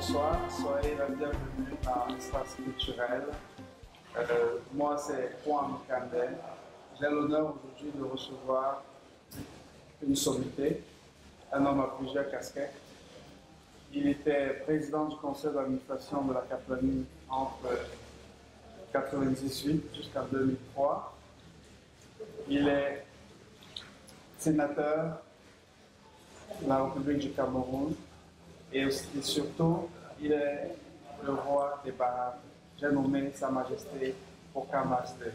Bonsoir, soyez la bienvenue dans l'espace culturel. Moi, c'est Juan Candel. J'ai l'honneur aujourd'hui de recevoir une sommité, un homme à plusieurs casquettes. Il était président du conseil d'administration de la Caplanie entre 1998 jusqu'en 2003. Il est sénateur de la République du Cameroun et surtout, il est le roi des Bahames. J'ai nommé Sa Majesté Okamasde.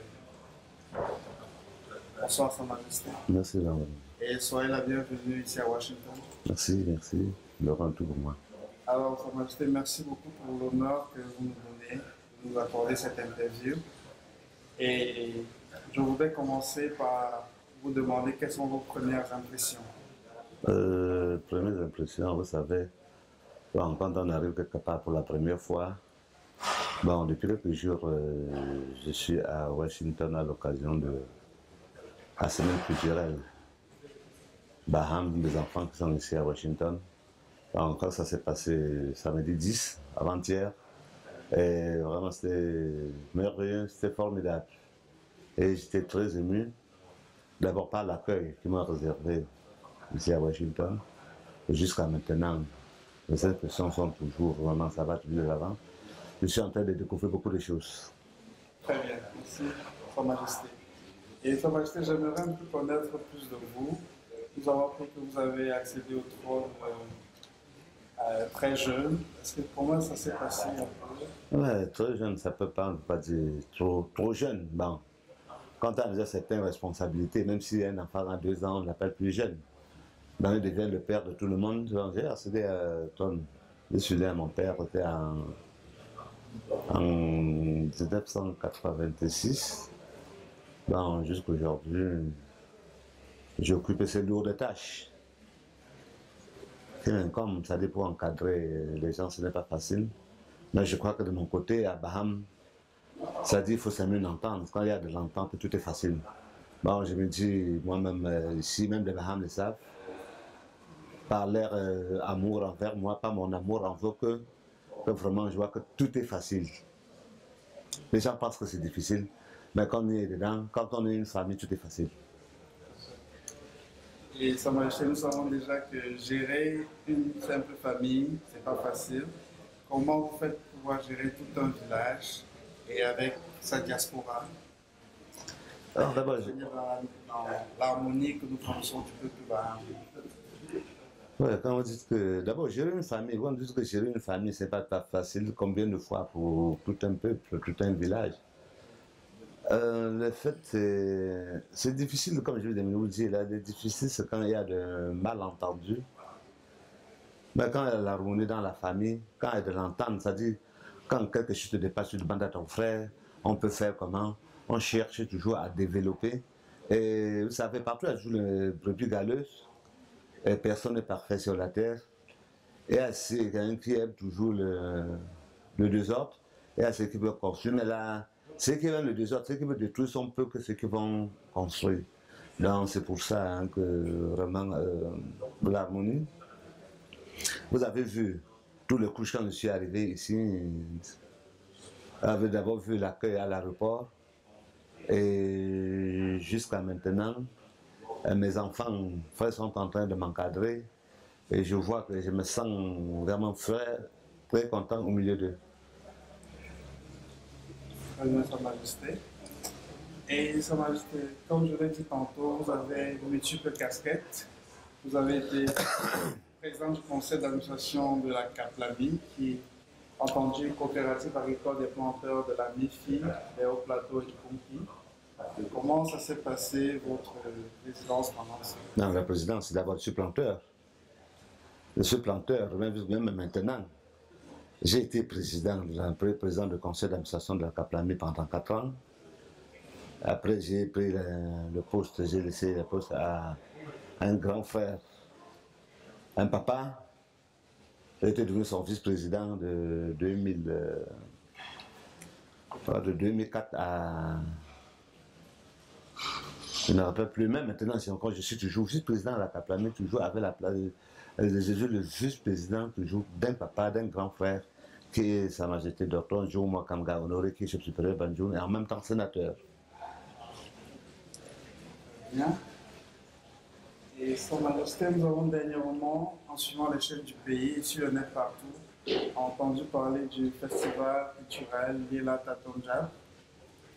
Bonsoir, Sa Majesté. Merci, Laurent. Et soyez la bienvenue ici à Washington. Merci, merci. Laurent, tout pour moi. Alors, Sa Majesté, merci beaucoup pour l'honneur que vous nous donnez de nous accorder cette interview. Et je voudrais commencer par vous demander quelles sont vos premières impressions. Première impression, vous savez, quand on arrive quelque part pour la première fois, depuis quelques jours, je suis à Washington à l'occasion de la semaine culturelle Bahames, des enfants qui sont ici à Washington. Quand ça s'est passé samedi 10, avant-hier, et vraiment c'était merveilleux, c'était formidable. Et j'étais très ému, d'abord par l'accueil qui m'a réservé ici à Washington. Et jusqu'à maintenant, les impressions sont toujours, vraiment, ça va toujours de l'avant. Je suis en train de découvrir beaucoup de choses. Très bien, merci, Sa Majesté. Et Sa Majesté, j'aimerais un peu connaître plus de vous. Nous avons appris que vous avez accédé au trône très jeune. Est-ce que comment ça s'est passé un peu? Ouais, très jeune, ça peut pas, on ne peut pas dire trop jeune. Bon, quand on a déjà certaines responsabilités, même si un enfant a 2 ans, on l'appelle plus jeune. Il devient le père de tout le monde. J'ai accédé à trône. Je suis né à mon père, c'était en 1986. Jusqu'à aujourd'hui, j'ai occupé ces lourdes tâches. Comme ça dit, pour encadrer les gens, ce n'est pas facile. Mais je crois que de mon côté, à Bahames, ça dit qu'il faut s'aimer une entente. Quand il y a de l'entente, tout est facile. Je me dis, moi-même, ici, même les Bahames le savent, par leur amour envers moi, pas mon amour envers eux, que vraiment je vois que tout est facile. Les gens pensent que c'est difficile, mais quand on est dedans, quand on est une famille, tout est facile. Et Sa Majesté, nous savons déjà que gérer une simple famille, c'est pas facile. Comment vous faites pour pouvoir gérer tout un village et avec sa diaspora? Alors d'abord, dans l'harmonie que nous pensons du peuple baham. ouais, quand vous dites que d'abord gérer une famille, quand vous dites que gérer une famille, c'est pas facile, combien de fois pour tout un peuple, tout un village? Le fait, c'est difficile, comme je viens de vous dire, là, c'est difficile, c'est quand il y a de malentendus. Mais quand il y a l'harmonie dans la famille, quand il y a de l'entente, c'est-à-dire quand quelque chose te dépasse, tu demandes à ton frère, on peut faire comment, on cherche toujours à développer. Et vous savez, partout il y a toujours les brebis galeuses, et personne n'est parfait sur la terre. Et à ceux qui aiment toujours le désordre, et à ceux qui veulent construire. Mais là, ceux qui aiment le désordre, ceux qui veulent détruire sont peu que ceux qui vont construire. Donc c'est pour ça que vraiment l'harmonie. Vous avez vu tous les couches quand je suis arrivé ici. Vous avez d'abord vu l'accueil à l'aéroport. Et jusqu'à maintenant, mes enfants, frères sont en train de m'encadrer. Et je vois que je me sens vraiment très content au milieu d'eux. Très bien, Sa Majesté. Et Sa Majesté, comme je l'ai dit tantôt, vous avez de multiples casquettes. Vous avez été président du conseil d'administration de la Caplanie, qui est entendu coopérative agricole des planteurs de la MIFI, des Hauts-Plateaux et du Conquis. Comment ça s'est passé, votre présidence pendant ça? Non, la présidence, c'est d'abord je suis planteur. Je suis planteur, même maintenant. J'ai été président du conseil d'administration de la Caplanie pendant 4 ans. Après, j'ai pris le poste, j'ai laissé le poste à un grand frère, un papa. J'ai été devenu son vice-président de 2004 à Je ne me rappelle plus, même maintenant, quand je suis toujours vice-président de la Caplamé, toujours avec la place, je suis le vice-président toujours d'un papa, d'un grand frère, qui est Sa Majesté Dr. Jomo Kamga Honoré, qui est chef supérieur Banjoun, et en même temps sénateur. Bien. Et Sa Majesté, nous avons dernièrement, en suivant les chaînes du pays et sur le net partout, entendu parler du festival culturel Lila Tatonja,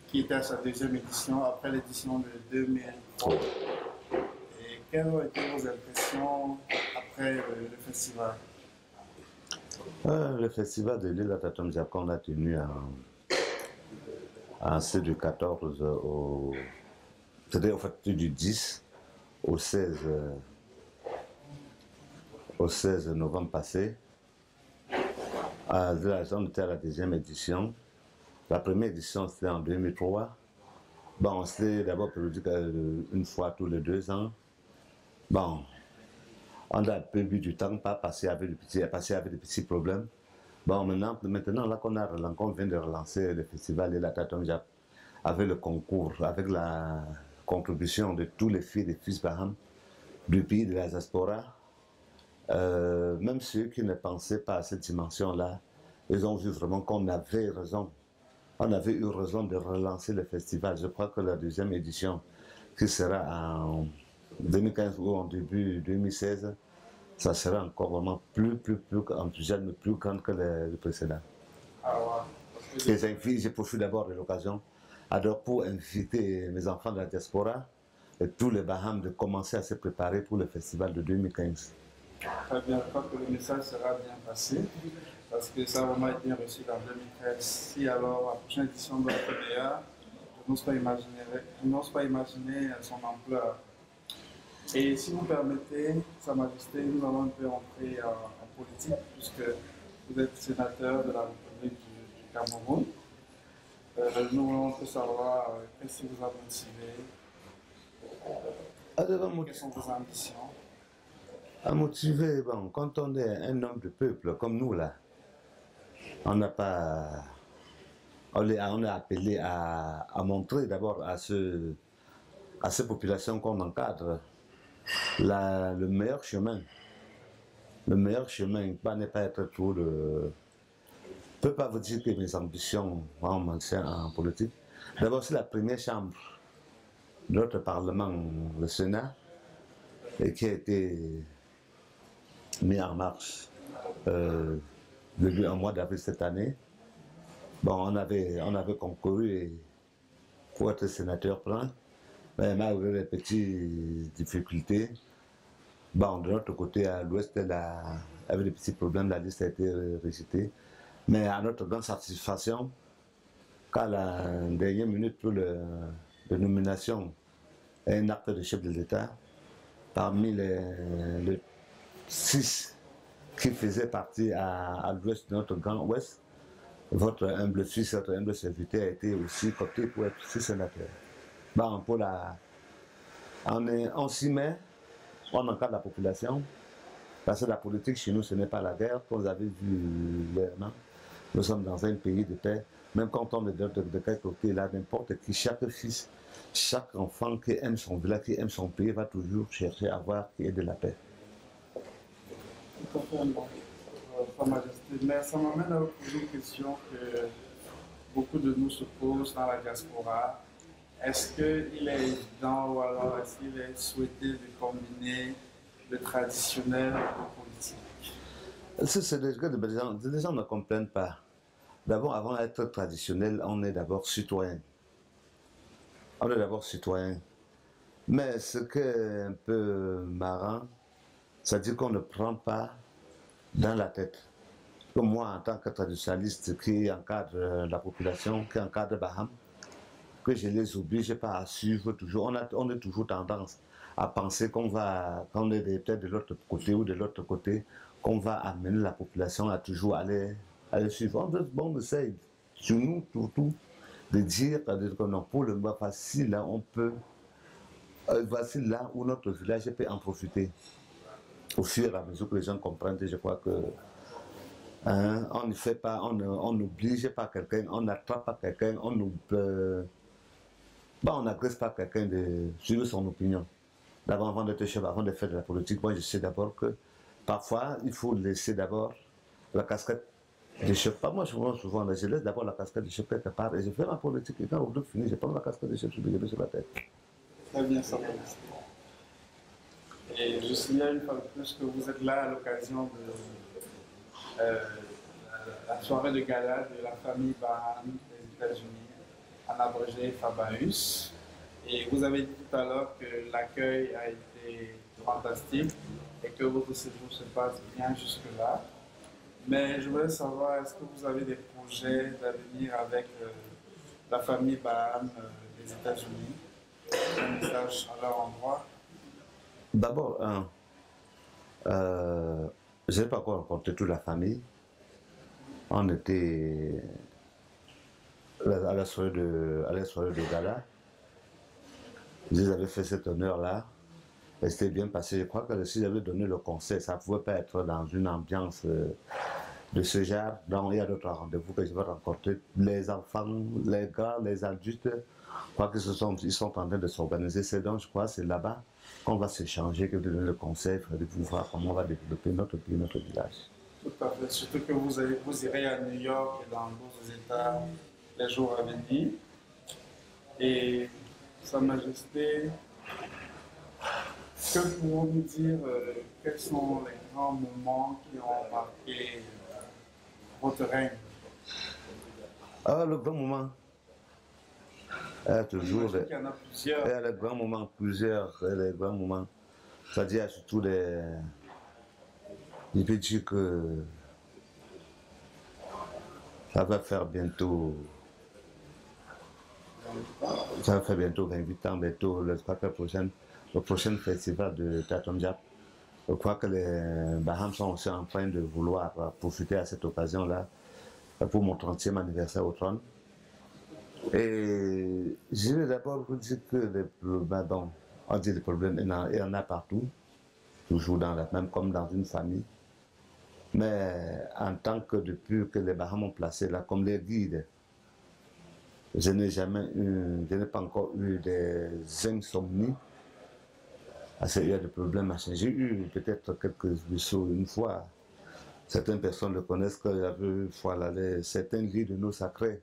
qui était à sa deuxième édition, après l'édition de 2003. Et quelles ont été vos impressions après le festival? Le festival de Lila Tatonja qu'on a tenu en C du 14 au... C'était au fait du 10 au 16 novembre passé. On était à la deuxième édition. La première édition, c'était en 2003. Bon, c'était d'abord périodique une fois tous les 2 ans. Bon, on a un peu eu du temps, pas passer avec des petits problèmes. Bon, maintenant là qu'on vient de relancer le festival de la Tatonja avec le concours, avec la contribution de tous les filles et fils Baham du pays de la diaspora, même ceux qui ne pensaient pas à cette dimension-là, ils ont vu vraiment qu'on avait raison. On avait eu raison de relancer le festival. Je crois que la deuxième édition, qui sera en 2015 ou en début 2016, ça sera encore vraiment plus enthousiasme, plus grand que le précédent. Et je profite d'abord de l'occasion pour inviter mes enfants de la diaspora et tous les Baham de commencer à se préparer pour le festival de 2015. Très bien, je crois que le message sera bien passé, parce que ça va vraiment être bien reçu dans 2013. Si alors la prochaine édition de la PDA, je n'ose pas imaginer son ampleur. Et si vous permettez, Sa Majesté, nous allons un peu entrer en politique, puisque vous êtes sénateur de la République du Cameroun. Nous voulons un peu savoir qu'est-ce qui vous a motivé, quelles sont vos ambitions. À motiver, bon, quand on est un homme de peuple comme nous là, on est appelé à montrer d'abord à ces populations qu'on encadre le meilleur chemin. Le meilleur chemin n'est pas être trop de... Je ne peux pas vous dire que mes ambitions en maintien en politique. D'abord, c'est la première chambre de notre Parlement, le Sénat, et qui a été mis en marche en mois d'avril cette année. Bon, on avait concouru pour être sénateur plein, mais malgré les petites difficultés, bon, de notre côté, à l'ouest, avec des petits problèmes, la liste a été rejetée. Mais à notre grande satisfaction, qu'à la dernière minute pour la nomination et un acte de chef de l'État, parmi les 6 qui faisaient partie à l'ouest de notre grand ouest, votre humble fils, votre humble serviteur a été aussi coopté pour être sénateur. Bon, on s'y met, on encadre la population, parce que la politique chez nous, ce n'est pas la guerre. Comme vous avez vu clairement, nous sommes dans un pays de paix. Même quand on est de quel côté, là, n'importe qui, chaque fils, chaque enfant qui aime son village, qui aime son pays, va toujours chercher à voir qu'il y ait de la paix. Sa Majesté, mais ça m'amène à vous poser une question que beaucoup de nous se posent dans la diaspora. Est-ce qu'il est évident ou alors est-ce qu'il est souhaité de combiner le traditionnel et le politique? C'est des gens ne comprennent pas. D'abord, avant d'être traditionnel, on est d'abord citoyen. On est d'abord citoyen. Mais ce qui est un peu marrant, c'est-à-dire qu'on ne prend pas dans la tête. Comme moi, en tant que traditionnaliste qui encadre la population, qui encadre Baham, que je les oblige pas à suivre toujours. On a toujours tendance à penser qu'on est peut-être de l'autre côté ou de l'autre côté, qu'on va amener la population à toujours aller suivre. On essaye, sur nous, surtout, de dire que non, pour le moment, voici là, voici là où notre village peut en profiter. Au fur et à mesure que les gens comprennent, je crois que on ne fait pas, on n'oblige pas quelqu'un, on n'attrape pas quelqu'un, Bon, on n'agresse pas quelqu'un de suivre son opinion. D'abord, avant d'être chef, avant de faire de la politique, moi je sais d'abord que parfois, il faut laisser d'abord la casquette de chef. Pas moi, souvent, je laisse d'abord la casquette de chef quelque part et je fais ma politique. Et quand le finit, je prends la casquette de chef, je mets sur la tête. Très bien, ça va. Et je signale une fois de plus que vous êtes là à l'occasion de la soirée de gala de la famille Baham des États-Unis, en abrégé Fabaus. Et vous avez dit tout à l'heure que l'accueil a été fantastique et que votre séjour se passe bien jusque-là. Mais je voulais savoir, est-ce que vous avez des projets d'avenir avec la famille Baham des États-Unis? Un message à leur endroit. D'abord, je n'ai pas encore rencontré toute la famille. On était à la soirée de gala. Ils avaient fait cet honneur-là. Et c'était bien passé. Je crois que si j'avais donné le conseil, ça ne pouvait pas être dans une ambiance de ce genre. Donc, il y a d'autres rendez-vous que je vais rencontrer. Les enfants, les grands, les adultes, je crois qu'ils sont en train de s'organiser. C'est donc, je crois, c'est là-bas qu'on va s'échanger, que de donner le conseil, de voir comment on va développer notre pays, notre village. Tout à fait. Surtout que vous irez à New York et dans d'autres États les jours à venir. Et Sa Majesté, que pouvons-nous dire, quels sont les grands moments qui ont marqué votre règne? Ah, le grand moment. Toujours. Il y en a plusieurs. Il y a les grands moments, plusieurs, les grands moments. C'est-à-dire surtout les. Je peux dire que ça va faire bientôt. Ça va faire bientôt 28 ans, bientôt le prochain festival de Tatonjap. Je crois que les Baham sont aussi en train de vouloir profiter à cette occasion-là pour mon 30e anniversaire au trône. Et je vais d'abord vous dire que on dit les problèmes, il y en a partout, toujours même comme dans une famille. Mais en tant que depuis que les Baham ont placé là comme les guides, je n'ai pas encore eu des insomnies. Il y a des problèmes. J'ai eu peut-être quelques vaisseaux une fois. Certaines personnes le connaissent qu'il y avait une fois là, certains lits de nos sacrés.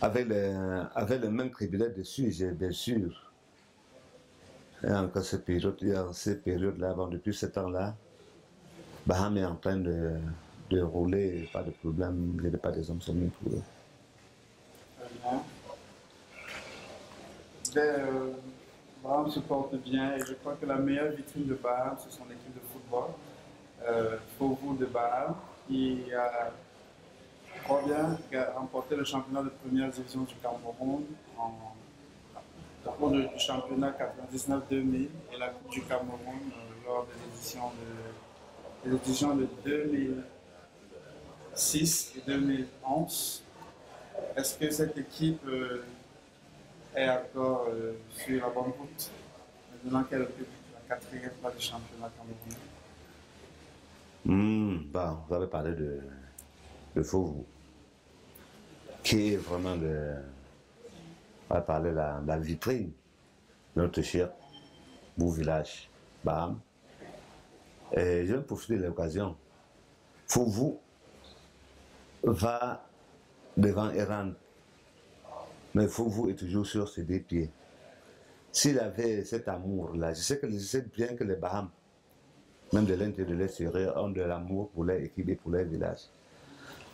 Avec les mêmes privilèges dessus, bien sûr. Et encore ces périodes-là, depuis ce temps-là, Baham est en train de rouler, pas de problème, il n'y a pas des insomnies pour eux. Baham se porte bien et je crois que la meilleure vitrine de Baham, c'est son équipe de football, Fovu de Baham, qui a, je crois bien, remporté le championnat de première division du Cameroun au cours du championnat 99-2000 et la Coupe du Cameroun lors des éditions de 2006 et 2011. Est-ce que cette équipe est encore sur la bonne route, maintenant qu'elle occupe la 4e place du championnat camerounais? Vous avez parlé de Fovu, qui est vraiment on va parler de la vitrine de notre cher beau village, Baham. Et je vais profiter de l'occasion. Fovu va devant Iran, mais Fovu est toujours sur ses deux pieds. S'il avait cet amour-là, je sais bien que les Baham, même de l'intérieur et de l'extérieur, ont de l'amour pour leur équipe et pour leur village.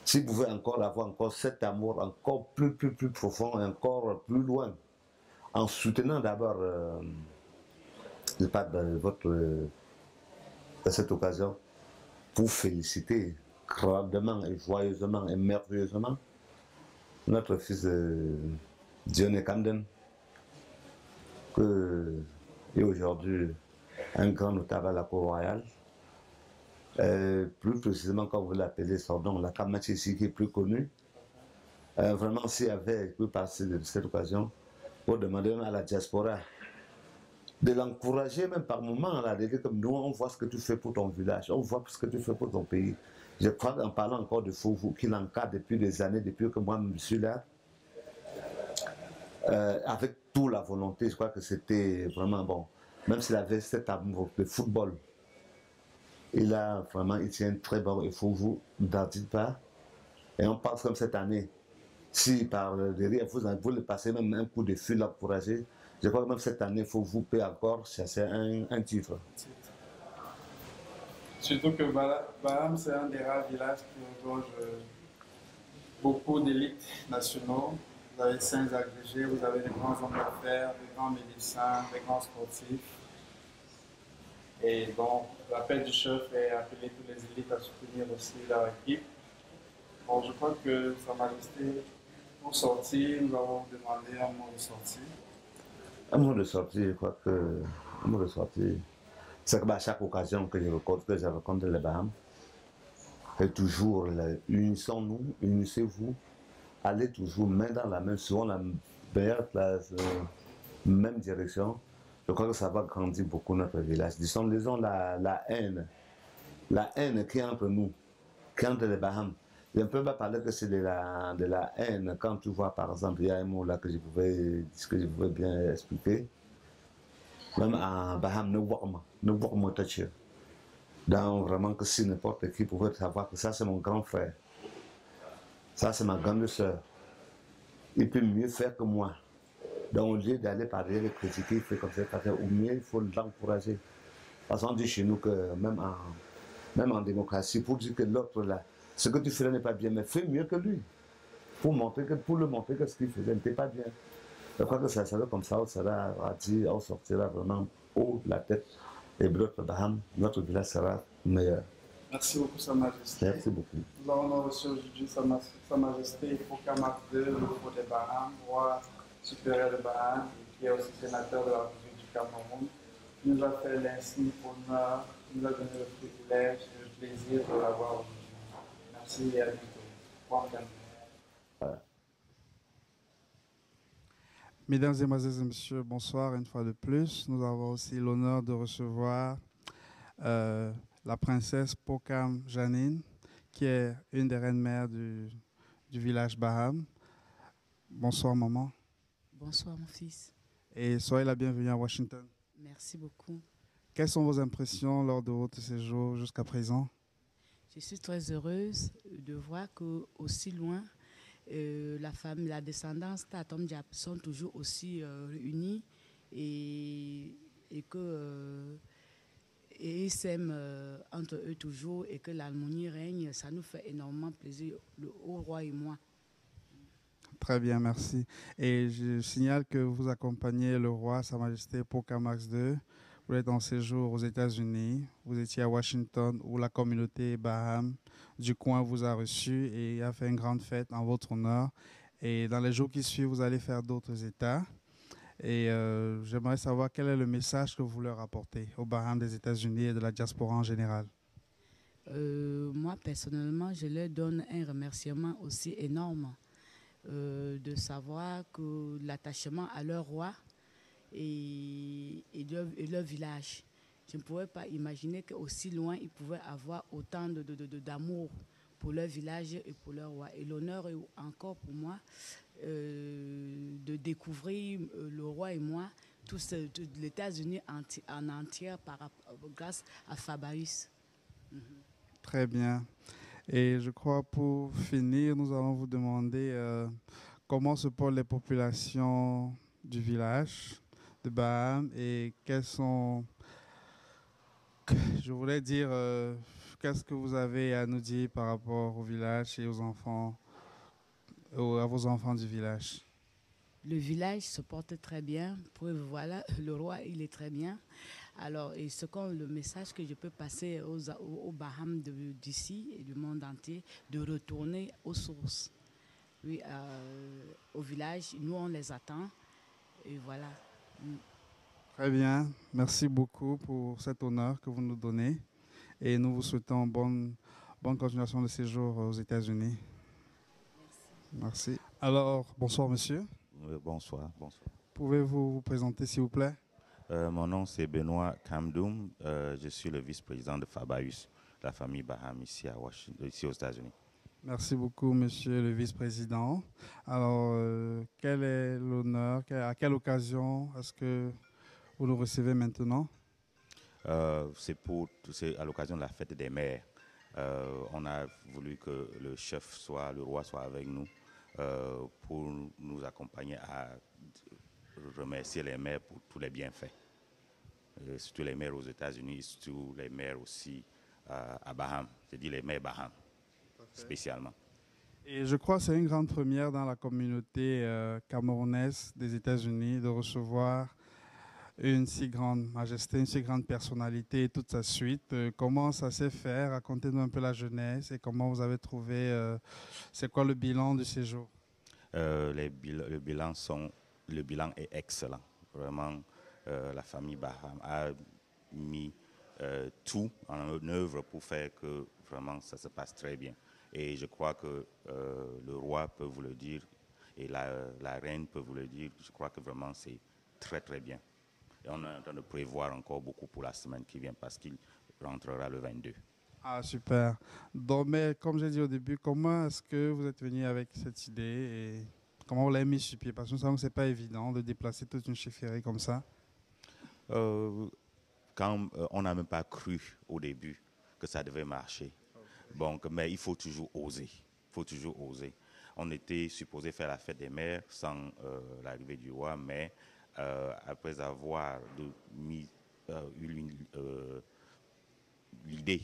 S'ils pouvaient avoir cet amour encore plus profond et encore plus loin, en soutenant d'abord, je parle de cette occasion, pour féliciter grandement et joyeusement et merveilleusement notre fils Dionne Camden, qui est aujourd'hui un grand notable à la cour royale. Plus précisément, quand vous l'appelez son nom, la Kamachi ici qui est plus connue. Vraiment, s'il avait pu passer de cette occasion pour demander à la diaspora de l'encourager même par moment, de dire comme nous, on voit ce que tu fais pour ton village, on voit ce que tu fais pour ton pays. Je crois qu'en parlant encore de Fovu, qu'il encadre depuis des années, depuis que moi je suis là, avec toute la volonté. Je crois que c'était vraiment bon. Même s'il avait cet amour de football, il tient très bon. Il faut vous n'en dites pas. Et on pense comme cette année. Si par derrière, vous le passez même un coup de fil encouragé, je crois que même cette année, il faut vous payer encore chercher un titre. Surtout que Baham, c'est un des rares villages qui regorge beaucoup d'élites nationaux. Vous avez 5 agrégés, vous avez des grands hommes d'affaires, des grands médecins, des grands sportifs. Et donc, l'appel du chef est appeler tous les élites à soutenir aussi leur équipe. Bon, je crois que Sa Majesté, pour sortir, nous avons demandé un mot de sortie. Un mot de sortie, je crois que. Un mot de sortie. C'est qu'à chaque occasion que je rencontre les Bahamas, c'est toujours unissons-nous, unissez-vous, allez toujours main dans la main, suivant la meilleure place, même direction. Je crois que ça va grandir beaucoup notre village. Disons la haine qui est entre nous, qui est entre les Bahamas. Je ne peux pas parler que c'est de la haine. Quand tu vois, par exemple, il y a un mot là que je pouvais bien expliquer. Même en Baham, ne vois moi toucher. Donc vraiment que si n'importe qui pouvait savoir que ça c'est mon grand frère, ça c'est ma grande soeur, il peut mieux faire que moi. Donc au lieu d'aller par derrière le critiquer, il fait comme ça, au mieux il faut l'encourager. Parce qu'on dit chez nous que même en démocratie, pour dire que l'autre là, ce que tu fais n'est pas bien, mais fais mieux que lui. Pour le montrer que ce qu'il faisait n'était pas bien. Je crois que ça sera comme ça, on sortira vraiment haut de la tête. Et notre Baham, notre village sera meilleur. Merci beaucoup, Sa Majesté. Merci beaucoup. Nous avons reçu aujourd'hui Sa Majesté Pokamak II, le roi des Bahamas, roi supérieur de Bahamas, qui est aussi sénateur de la République du Cameroun. Il nous a fait l'insigne honneur, il nous a donné le privilège et le plaisir de l'avoir aujourd'hui. Merci et à bientôt. Voilà. Mesdames et messieurs, bonsoir une fois de plus. Nous avons aussi l'honneur de recevoir la princesse Pokam Janine, qui est une des reines-mères du village Baham. Bonsoir maman. Bonsoir mon fils. Et soyez la bienvenue à Washington. Merci beaucoup. Quelles sont vos impressions lors de votre séjour jusqu'à présent? Je suis très heureuse de voir qu'aussi loin, la descendance Tatom Diap sont toujours aussi unis et que et ils s'aiment entre eux toujours et que l'harmonie règne. Ça nous fait énormément plaisir, le haut roi et moi. Très bien, merci. Et je signale que vous accompagnez le roi, Sa Majesté Pokamax II. Vous êtes en séjour aux États-Unis. Vous étiez à Washington où la communauté Baham du coin vous a reçu et a fait une grande fête en votre honneur. Et dans les jours qui suivent, vous allez faire d'autres États. Et j'aimerais savoir quel est le message que vous leur apportez aux Baham des États-Unis et de la diaspora en général. Moi, personnellement, je leur donne un remerciement aussi énorme de savoir que l'attachement à leur roi et leur village. Je ne pouvais pas imaginer qu'aussi loin, ils pouvaient avoir autant d'amour pour leur village et pour leur roi. Et l'honneur est encore pour moi de découvrir le roi et moi, tout les États-Unis en entier grâce à Fabaus. Très bien. Et je crois pour finir, nous allons vous demander comment se portent les populations du village de Baham et quels sont, je voulais dire, qu'est-ce que vous avez à nous dire par rapport au village et aux enfants, à vos enfants du village. Le village se porte très bien. Voilà, le roi, il est très bien. Alors, et le message que je peux passer aux Bahamas d'ici et du monde entier, de retourner aux sources. Oui, au village, nous, on les attend. Et voilà. Très bien. Merci beaucoup pour cet honneur que vous nous donnez. Et nous vous souhaitons bonne continuation de séjour aux États-Unis. Merci. Alors, bonsoir, monsieur. Bonsoir. Pouvez-vous vous présenter, s'il vous plaît? Mon nom, c'est Benoît Kamdoum. Je suis le vice-président de Fabaus, la famille Baham ici aux États-Unis. Merci beaucoup, Monsieur le Vice-président. Alors, quel est l'honneur, à quelle occasion est-ce que vous nous recevez maintenant? C'est à l'occasion de la fête des mères. On a voulu que le roi soit avec nous pour nous accompagner à remercier les mères pour tous les bienfaits. Surtout les mères aux États-Unis, surtout les mères aussi à Baham, c'est-à-dire les mères Baham, spécialement. Et je crois que c'est une grande première dans la communauté camerounaise des États-Unis de recevoir une si grande majesté, une si grande personnalité et toute sa suite. Comment ça s'est fait? Racontez-nous un peu la jeunesse et comment vous avez trouvé, c'est quoi le bilan du séjour? Le bilan est excellent. Vraiment, la famille Baham a mis tout en œuvre pour faire que vraiment ça se passe très bien. Et je crois que le roi peut vous le dire et la reine peut vous le dire. Je crois que vraiment c'est très très bien. Et on est en train de prévoir encore beaucoup pour la semaine qui vient parce qu'il rentrera le 22. Ah, super. Donc, mais comme j'ai dit au début, comment est-ce que vous êtes venu avec cette idée et comment vous l'avez mis sur pied? Parce que nous savons que ce n'est pas évident de déplacer toute une chefferie comme ça. Quand on n'a même pas cru au début que ça devait marcher. Donc, mais il faut toujours oser. Il faut toujours oser. On était supposé faire la fête des mères sans l'arrivée du roi, mais après avoir eu l'idée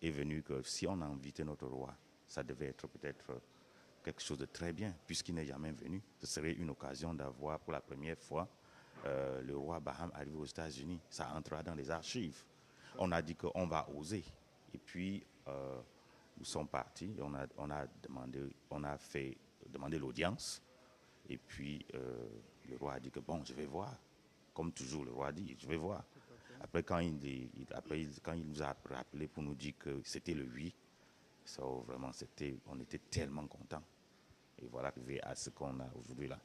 est venue que si on a invité notre roi, ça devait être peut-être quelque chose de très bien, puisqu'il n'est jamais venu. Ce serait une occasion d'avoir pour la première fois le roi Baham arrivé aux États-Unis. Ça entrera dans les archives. On a dit qu'on va oser. Et puis, nous sommes partis, on a demandé l'audience. Et puis, le roi a dit que bon, je vais voir. Comme toujours, le roi dit, je vais voir. Après, quand il nous a rappelé pour nous dire que c'était le 8, ça, vraiment, on était tellement contents. Et voilà, arrivé à ce qu'on a aujourd'hui là.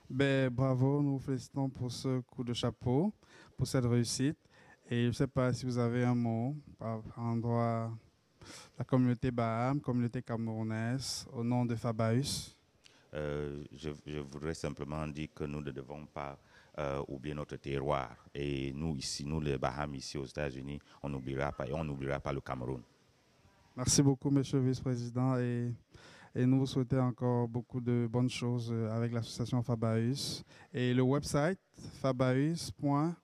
Ben, bravo, nous vous félicitons pour ce coup de chapeau, pour cette réussite. Et je ne sais pas si vous avez un mot par endroit la communauté Baham, communauté camerounaise, au nom de Fabaus. Je voudrais simplement dire que nous ne devons pas oublier notre terroir. Et nous, ici, nous les Baham, ici aux États-Unis, on n'oubliera pas le Cameroun. Merci beaucoup, Monsieur le Vice-président. Et nous vous souhaitons encore beaucoup de bonnes choses avec l'association Fabaus. Et le website, fabaus.org.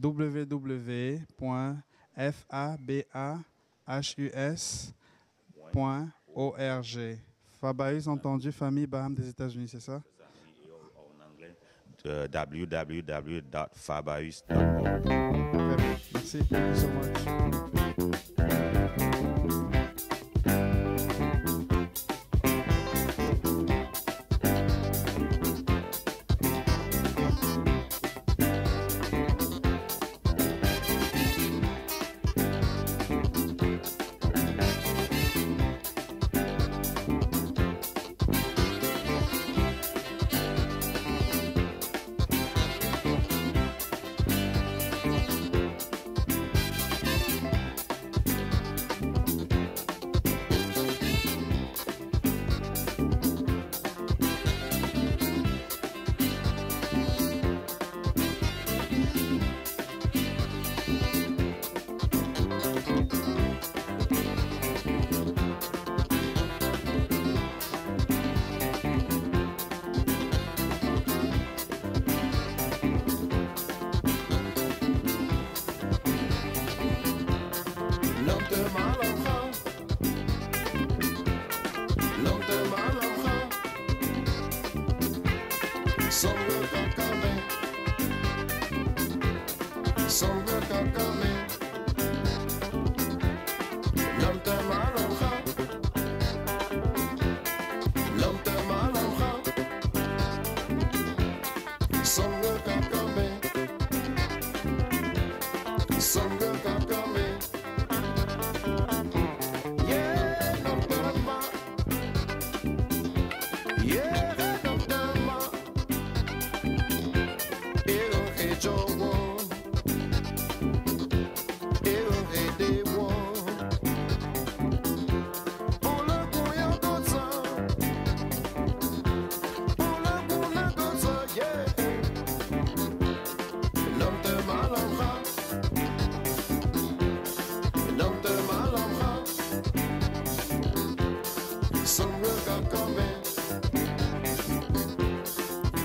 www.fabahus.org. Fabaus, entendu, famille Baham des États-Unis, c'est ça? En anglais, www.fabaus.org. Merci. Thank you so much.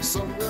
Oh,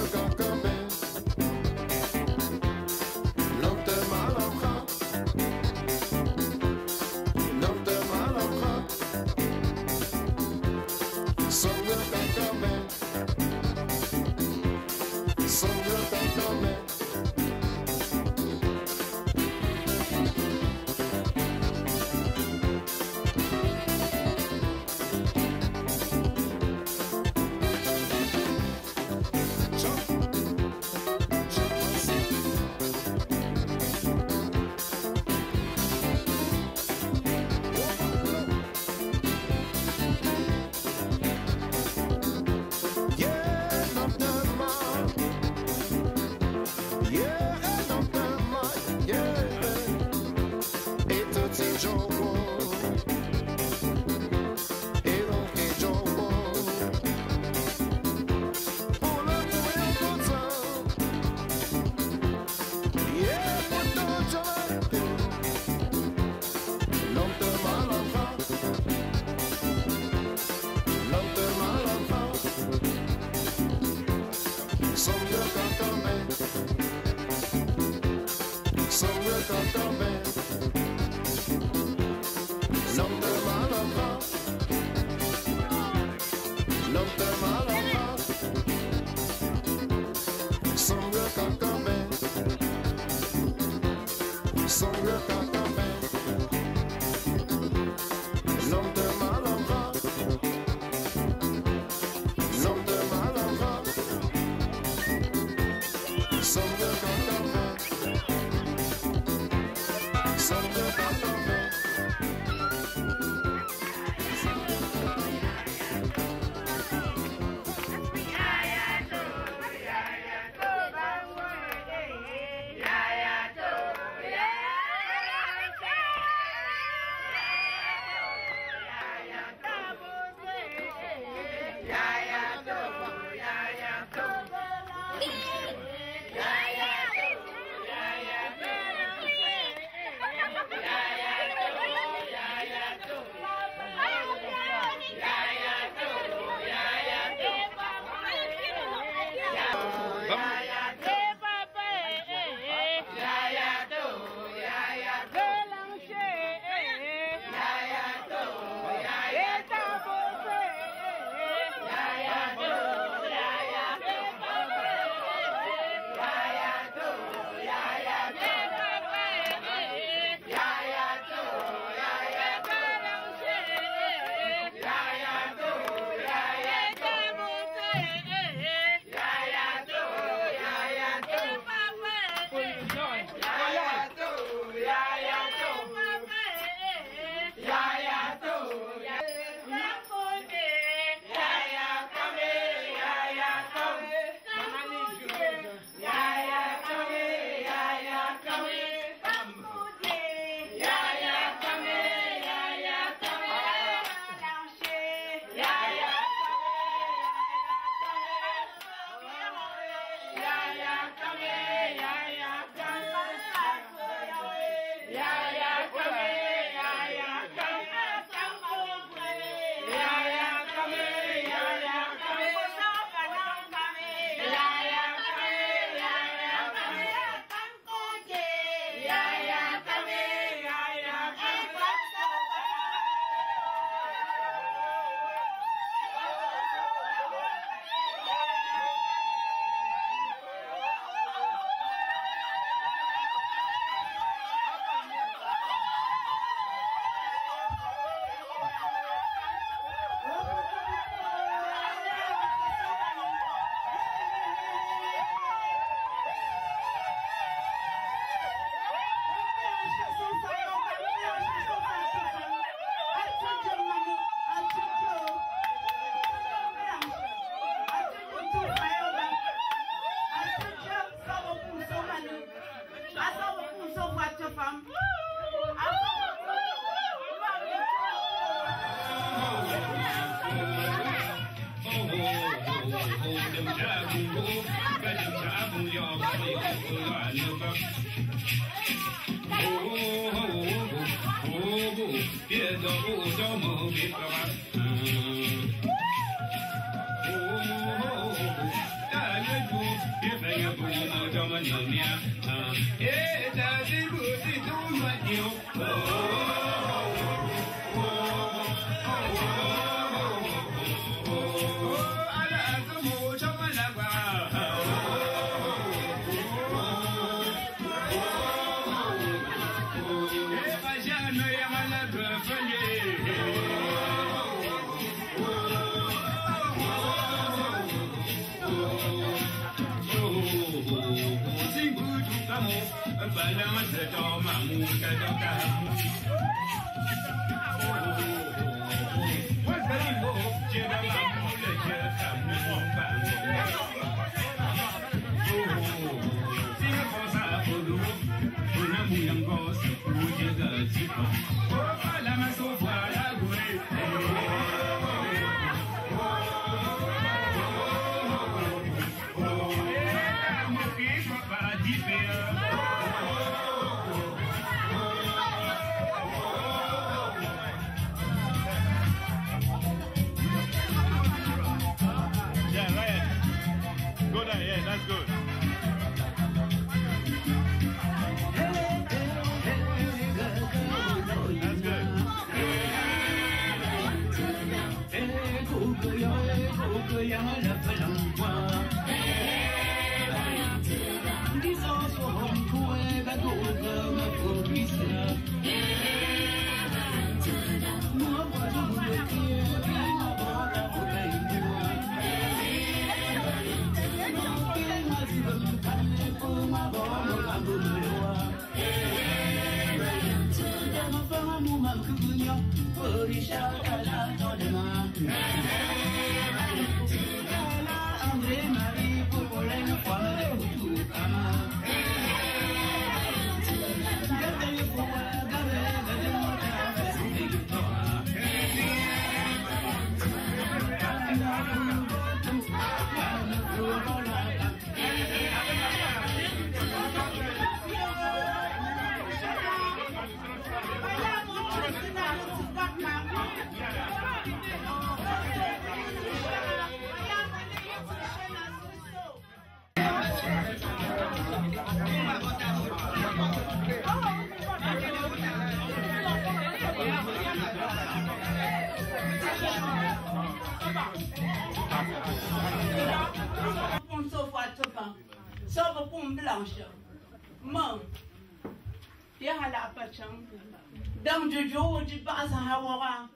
Dang Jojo di basa hawa,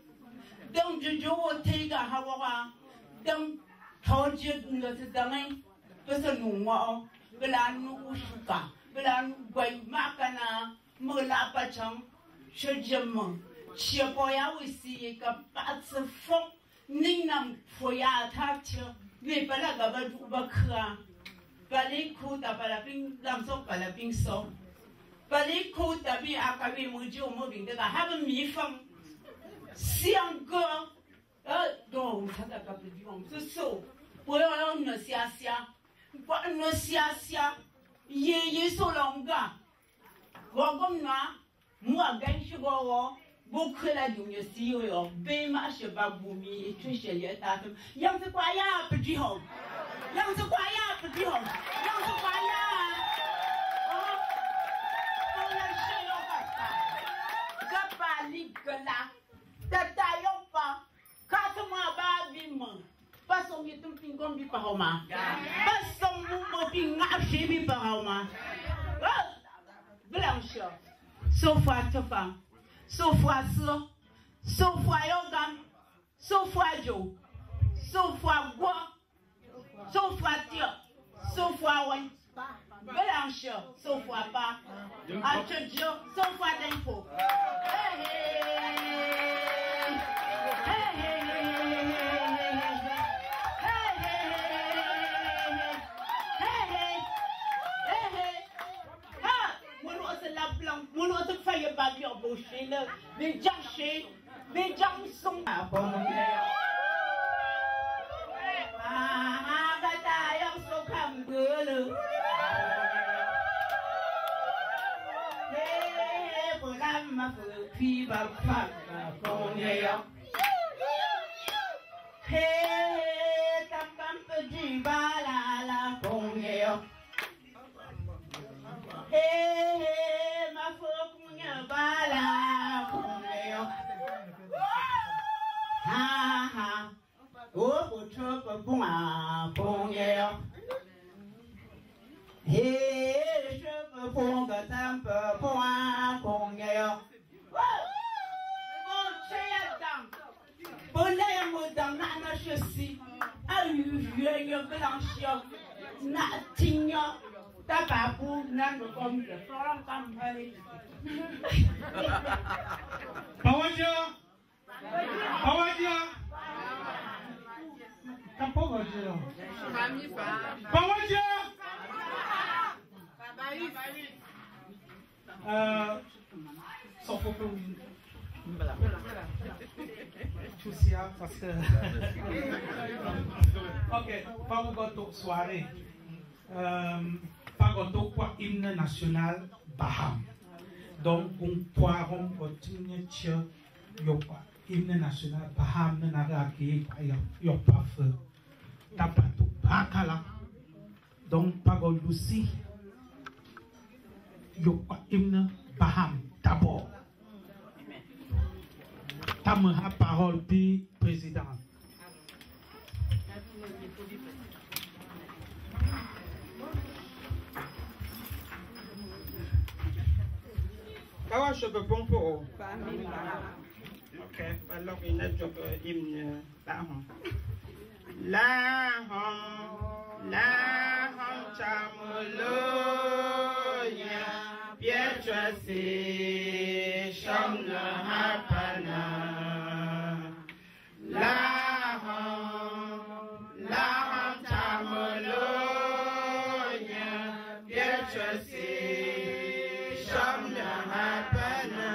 dang Jojo tega hawa, dang Toji ngati dangai, basa nungwa, belanu usuka, belanu guai makana, mula pachang, shojam, chiapoya wisi ka patsa fok, ninam foya tatia, we balaga badu bakra, balikuta balaping lamsok balaping so. Balik ko tabi akabi muji umo bingga haben mi fang siang go dong sada ka bi ong so bo yo no sia ba no sia ye so longa wo gom na mu agan shi go wo bo khala du yo si yo be ma she ba bu mi tu she ye ta tu yang se kwa ya bi hong yang se kwa ya bi hong yang se kwa ya Gala, tata yompa, katuma ba bima, pasong itong pinggon bi pahoma, pasong mo pingashi bi pahoma. Blanche, so far tofa, so far yogam, so far jo, so far gua, so far tia, so far one. Blanche, so far pas, Achojo, so far d'info. Mon autre feuille babi embauché là, les gens sont à bon. Ah, bataille so comme gueule. Hey, voilà ma fille va pas qu'on y a. Hey, ta femme petit balala. Et je me pongue un peu pour un congueur. Bon, c'est bon, les mots dans la chaussée. Ah, je blanchir. Natinho. Tababou, nan comme le florent campagne. Pawaja! Pawaja! Pawaja! Pawaja! Sans faut tout ça parce que. Ok, pas une soirée. Pas quoi hymne national Baham. Donc, on pourra continuer hymne national Baham n'a pas feu. Tapato Bakala. Donc, pas Lucie. Hymne Baham d'abord. Tamara parole puis président. Kawa je peux bon pour. Ok, alors il a job hymne la hom chamolonya pietra se shamna hapana la hom chamolonya pietra se shamna hapana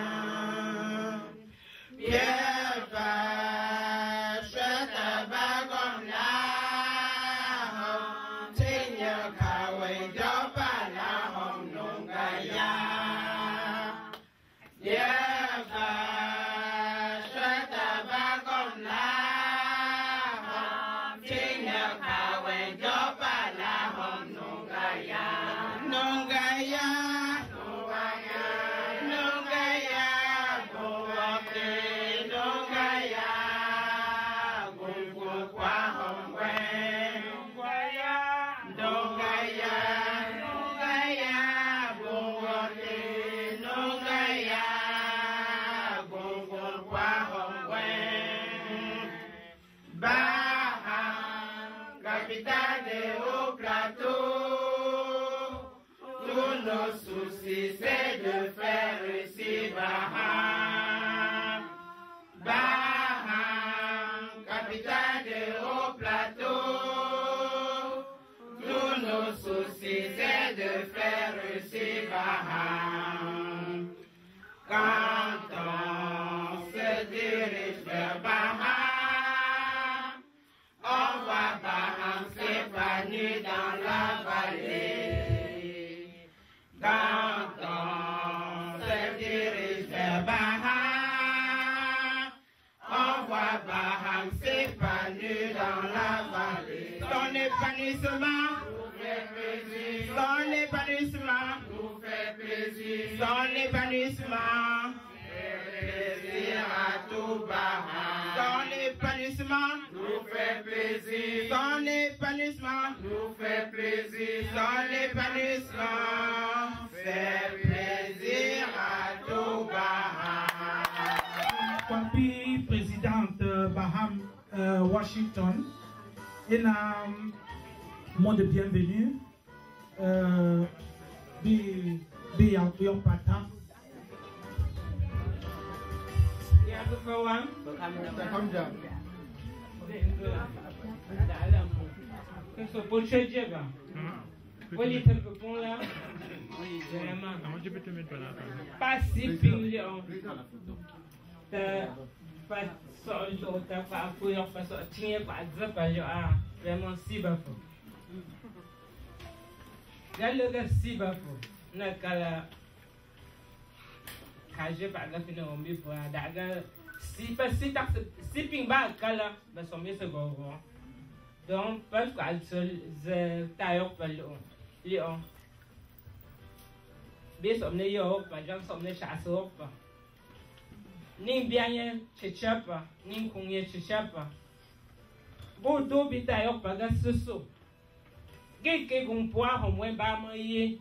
C'est de faire réussir Baham. Baham, capitale de haut plateau. Tous nos soucis, c'est de faire réussir Baham. Quand on se dirige vers Baham, on voit Baham s'épanouir dans la vallée. Quand on se dirige vers Baham, on voit Baham s'épanouir dans la vallée. Son épanouissement nous fait plaisir. Son épanouissement nous fait plaisir. Son épanouissement fait plaisir à tout Baham. Son épanouissement nous fait plaisir. Son épanouissement nous fait plaisir. Son épanouissement fait plaisir à tout Baham. Papi, présidente Baham Washington, et un mot de bienvenue. Pata. Pas si ping pas sortir pas courir pas sortir pas dire pas vraiment si bafo le si bafo na kala kaje pas la fin on me pour daga si pas si tax si ping ba kala ba sommer se go donc pas quoi seul tailleur pas Léon biết sớm nay yo và trong sớm nay xả số pa ning bianye chechapa ning kungye chechapa bo do bita yo pa ga susu que com poa como é ba mai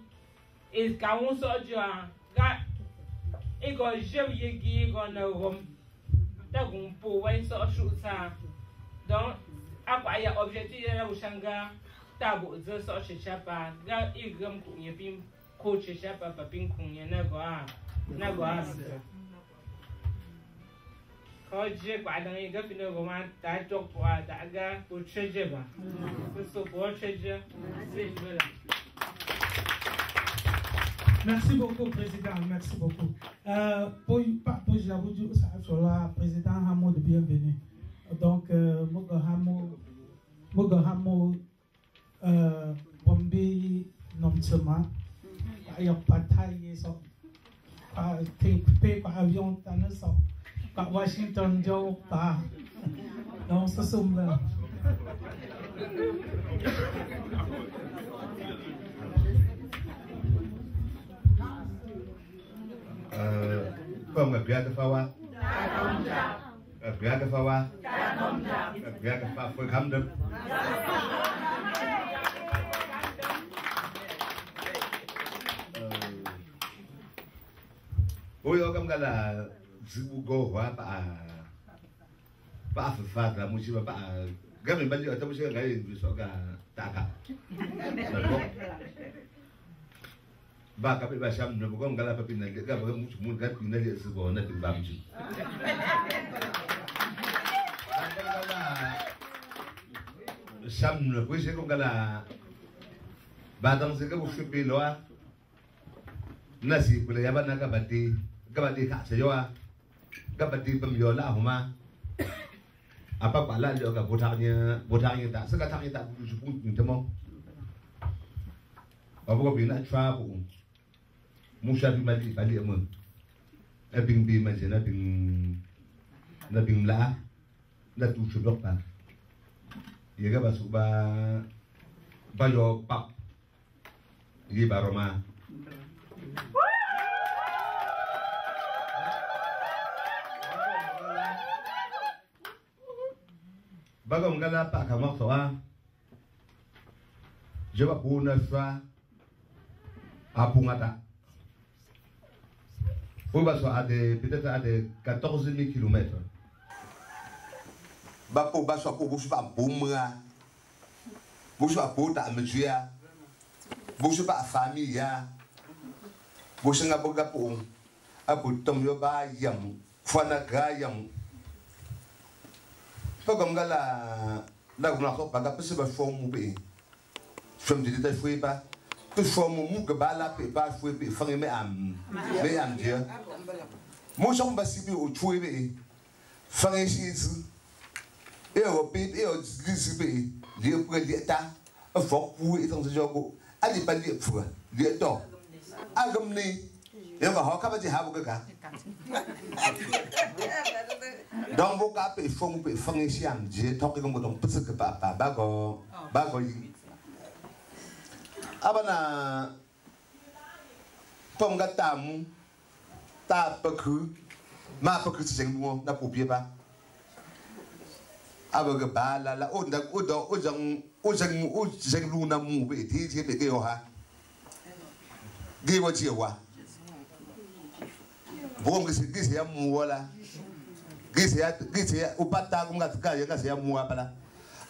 e ka un so ja ga e go je ye gi go na rom ta com po wa so shu sa donc akwa ya objectif ya ushanga tabo zo so shapa ga e gam ku ye bim ko shapa pa pin ku ye na go a Hoje, quando eu ia para o Romano, está a tocar, está a por chegar. Eu sou por chegar. Merci beaucoup, Président. Merci beaucoup. Pour j'avoue, le Président Hamo de bienvenue. Donc, Hamo, Bombi, Nomtsema, il y a pas de taille, pas avion, t'en as Pak Washington jauh Pak Dong sesum lah. Không gặp ra cái phao á. Gặp ra cái phao á. Gặp ra cái phao phơi khăm đâm. Ôi ôi không là Zugo hóa bà phạt là một chiếc bà cái mình bây giờ tôi sẽ cái gì số cả tạ cả bà cái bà xem nó có cái là bà pin này cái bà muốn cái pin này sự bỏ nó từng làm gì xem nó cũng sẽ có cái là bà đang sẽ cái bộ phim pin đó nasi boleh apa nak kabati kak sejoa kabati pemiola huma apa pala dia ka botaknya tak sekatangnya tak sepun temo apa ko bina tra bu musa bi mali bali amun abing bi majena na bing la na tu chubok pa ye ga basu ba yo pap ye baroma bagam gala pak kamak soa jawab puna soa apung ada Uba soa ada peut-être ada 14 000 km bapo baso ko busu pa bumra busu pa ta mjia busu pa famille busu nga boga po abu tom yo ba yam fana ga yam Pagam gala la guna ko paga pese ba formu be from de ta fui ba pe formu mu ga bala pe ba fui be fange me am dia mo so ba sibi o chue be fange shi zu e o pe e o lisi be die pour die ta a fo pu e tong se jogo ali ba die fu die to agam ni e ba ho ka ba ji ha bu ga donc vous avez fait siam j'ai talké comme donc parce que papa bago abana pom gatamu ta peku ma peku c'est moi na pour pied pas abaga bala la o jang lu na mu be ti ti be ke ha ge wo ji wa bon que c'est ya mu wala gisi ya upata kunga tukaya kasi ya mua pala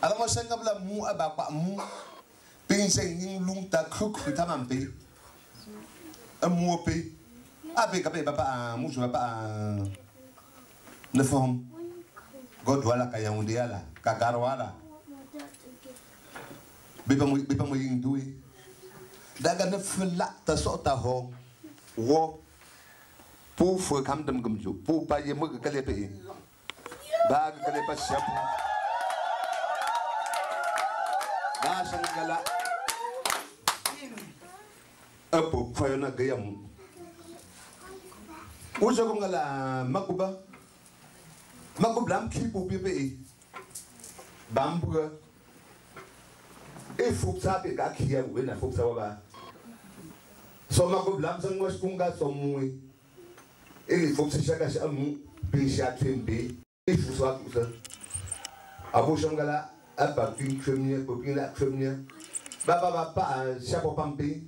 alamo senga bla mu abapa mu pinseng ning lung ta kruk fitamampe amu pe abe kape papa mu so papa ne fom god wala kaya undiala kakarwala bipa mo ying dui daga ne fla ta so ta ho wo pour faire comme dem comme jo pour pas y me que les pays ba que les pas chapeau ba sangala apo fayona gayam ujo ko ngala makublam ki pour pays bambou et faut ça pe ka ki ya we na faut ça ba so makublam zango kunga so mui il faut que chacun ait un péché à tremper. Il faut soit tout ça. À Bochangala, à Papine, Crémier, Popine, Crémier. Baba, chapeau pampi,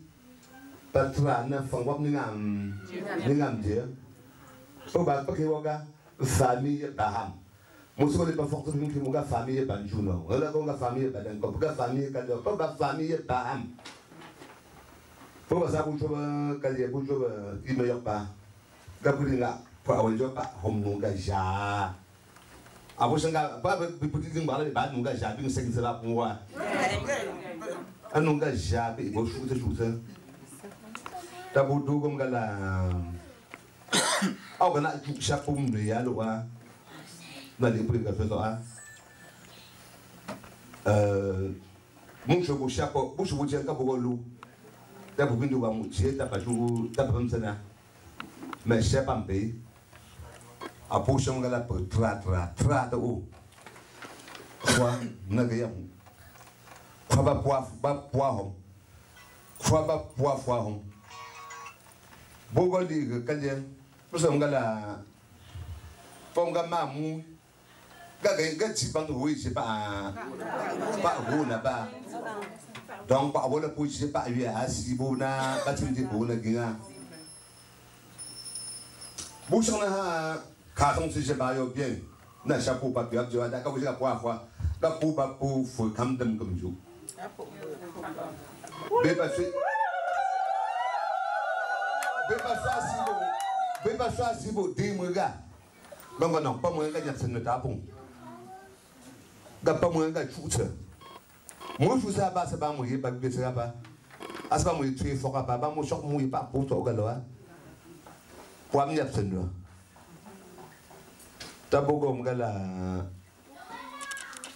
patra, na fangwap ningam dia. Oh, bah, pas que famille Baham. Moi, je ne sais pas forcément que mon famille Banjuno. On a une famille Badanko, une famille Kado, pas une famille Baham. Faut pas ça pour jouer, quand il y a pour jouer, il ne y a pas. Gabriela, pour avoir joué pas, on n'a jamais. Après, je ne sais pas, petit peu de mal, on n'a jamais, c'est que c'est là pour moi. On n'a jamais, il faut shooter. D'abord, tout comme la. Oh, on a tout chapeau de yaloa. On a des prix à faire. Mon chevaux chapeau, mon chevaux tiens qu'à beaucoup l'eau. D'abord, on doit moucher, t'as pas joué, t'as pas pensé là. Mais je sais pas me payer. Après, on a la pour tra de haut. Quoi, n'a rien. Quoi, va poivre. Quoi, va poivre. Beaucoup de gens, parce qu'on a la femme mamou, gagner pas oui c'est pas vous là-bas. Donc pas voilà pour c'est pas lui assis bona, pas tu dis bona gina. Bouchon na carton c'est pas bien. Na chapeau pas bien, tu vas d'accord j'ai la fois. La pour pas pour faut comme dem comme jour. Beba ça si vous dites moi gars. Non pas moi gars c'est notre tapon. Gars pas moi gars chute. Moi je sais pas c'est pas moi pas que c'est pas. As pas moi tu fort pas moi choc moi pas pour toi gars là. Pour me absent là. D'abord comme gars là.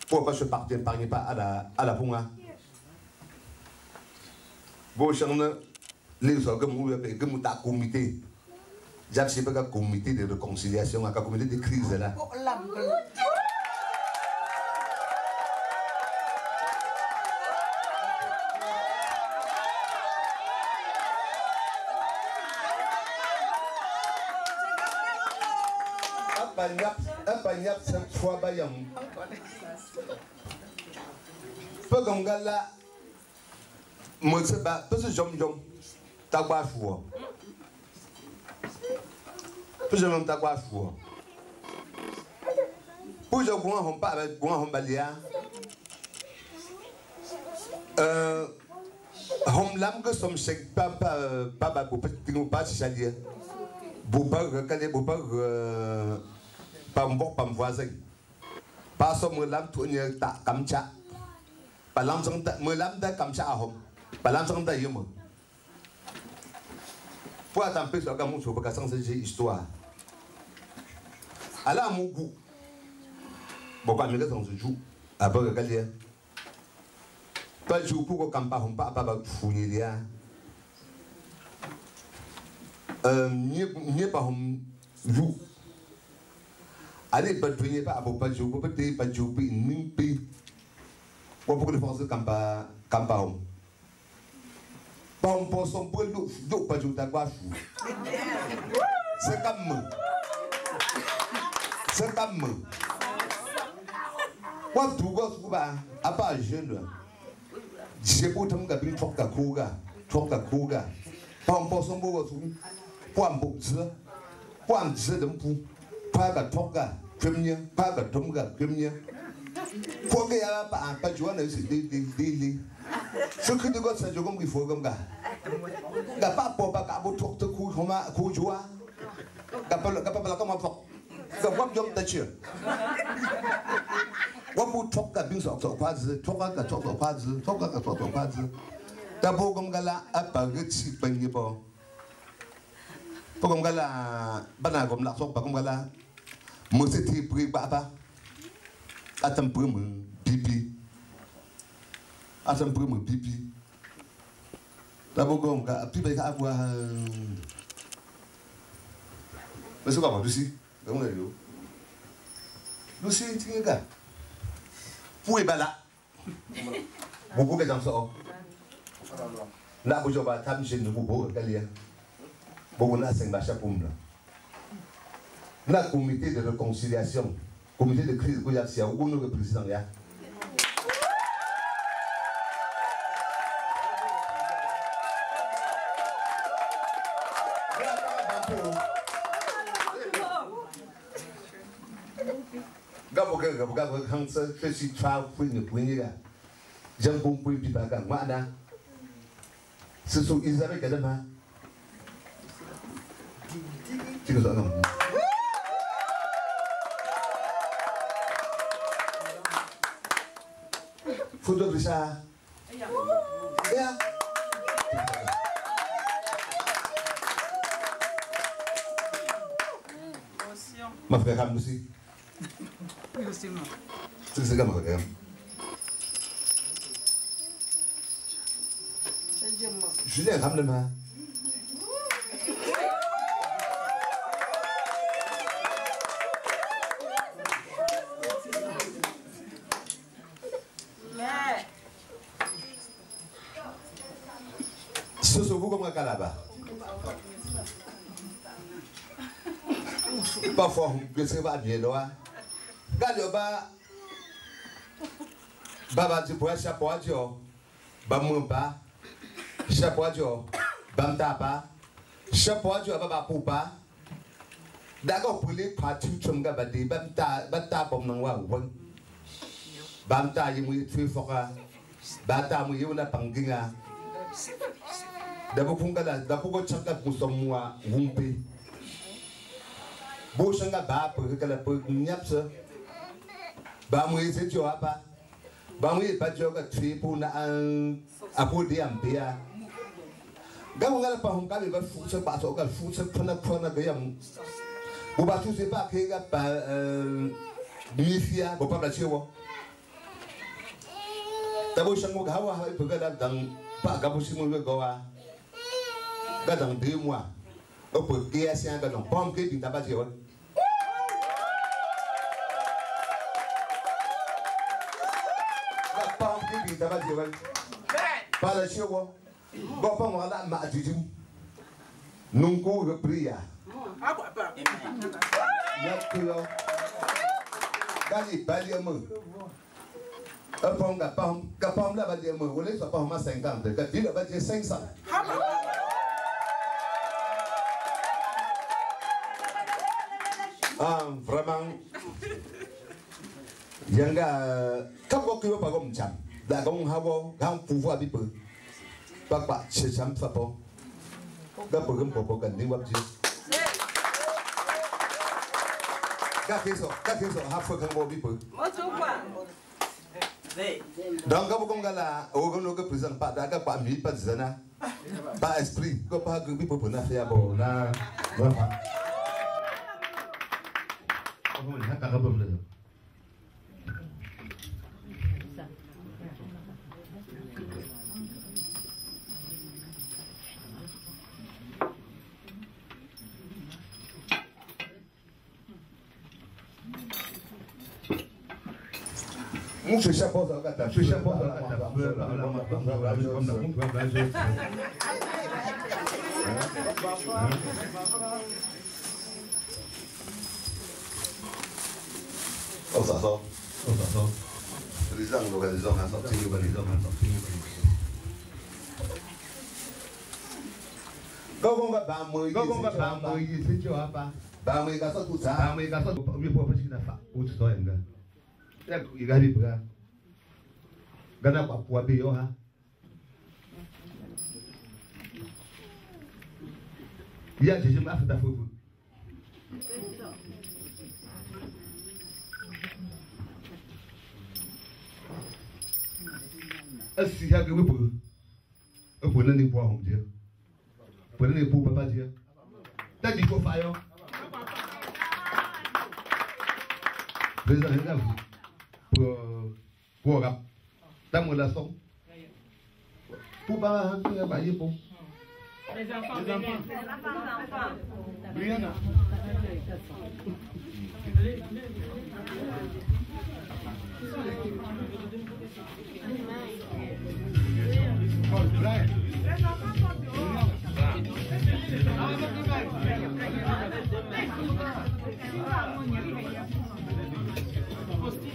Pour pas se partir par pas à la ponga. Bon changement les gens comme vous ta comité. J'ai pas un comité de réconciliation, un comité de crise là. Apanyap cette fois bayam. Pas comme là. Moi c'est pas parce que jom ta quoi choix. Pour je m'en ta quoi choix. Pour je vois on pas avec moi on balia. On l'aime que son chèque pas pour petit nous pas chalier. Boba recaler boba pas mon pas voisin. Pas son me l'aime tourner ta kamcha. Pas l'aime son me l'aime ta kamcha à home. Pas l'aime son ta yemo. Pour attendre sur gamin sur parce que c'est histoire. Alors mon goût. Bon pas me dans ce jour à bord recaler. Pas jour pour qu'on pas fouiller là. N'y pas jour. Allez pas venir pas pour jour peut-être pas jour puis ni puis. Pour que les forces campa home. Pas on pense on peut do pas jour ta quoi fou. C'est comme What to go to ba à part jeune. J'ai pas tant qu'à bien choka kuga. Pas on pense on peut tout. Pas on peut pas on dit de pou. Pas qu'à toka. Premier pas qu'à tomga premier. Faut que y a pas jouer c'est des ce que de gosse je comme il faut comme gars. Gars pas pour pas qu'à vous toque coup comment jouer. Gars pas comment faut. Gars what job t'as What would talk that being so quasi, talk quasi. D'abord, comme gala, à Paris, si pas n'y pas. Pour comme gala, banane comme la sorte, pas comme gala. Moi, c'était pris papa. Attends, pour moi, pipi. D'abord, comme gala, puis il va y avoir. Mais c'est pas Lucie, comment est-ce que Lucie, tu es gars. Où est là? Beaucoup de gens sont là. Vous avez un chez nous, beaucoup de gens la comité de réconciliation, comité de crise, où il y a le président. Gabo Hansa, Fishy Trout, Winnie, Jumbo Pipaga, Mada. So is that a gadama? She goes on. Food of the Shah. Yeah. Ma frère Ham aussi. Oui, aussi, moi. C'est comme ça. Julien Ham le main. Ce sont vous comme un calaba. Parfois, vous ne savez pas bien, là. Regardez, Baba, tu pourrais chapeau à Dieu. Bamumpa, chapeau à Dieu. Bamtapa, chapeau à Dieu, Baba Poupa. D'accord, pour les pratiques, tu m'as dit, Bamta, pour mon waouh. Bamta, il m'a fait fort. Bata, il m'a panginga. D'abord, pour chacun pour son mois, Wumpe. Boshanga ba pour que la pour nyapsa ba mo ese jo apa ba mo ba jo ka tri pour na apodi ampia ga mo ngala pa hon ka ba fu se ba so ka fu se prana ga yam bo ba tu se ba ke ga pa mifia bo pa ba chewo ta bo shango ga wa ha ga da dang pa ga bo si mo ga wa ga dang 2 mois o po ke asia ga dong pom ke din ta ba chewo Pas le chien, bon, pas moi là, ma du non cours de prière. Gagné, pas les mots. Un pomme, capam là, va dire, vous voulez, soit pas au moins 50, le il va dire 500. Vraiment, Yanga, quand vous pas comme ça. Đã có hawo gam fufu abi pu pak che cham fa po ga pu gam po kan ding wap ji ga keso ha fu kan bo bi pu mo chu kwa donc ga bu ko ngala o ga no ga prison pa da ga pa mi pa zana pa esprit ko pa ga bi pu na fa bo na ba pa ko mo ha ka ga bo le Je suis chapeau dans la cata. Je suis chapeau dans la cata. Oh, ça sort. Les angles organisant un sorti, Gogo nga ba mo yi se jo apa. Ba mo ga so tu sa. Ba mo ga so mi po pa na fa. O tu so enga. Ya igari bra. Gana kwa kwa be yo ha. Ya je ma fa da fofu. Asi ya ge we po. E po na ni po ahun je. Po na ni po papa je. Ta di ko fa yo. Président là pour rap dans mon leçon pour pas bailler pour les enfants Brianna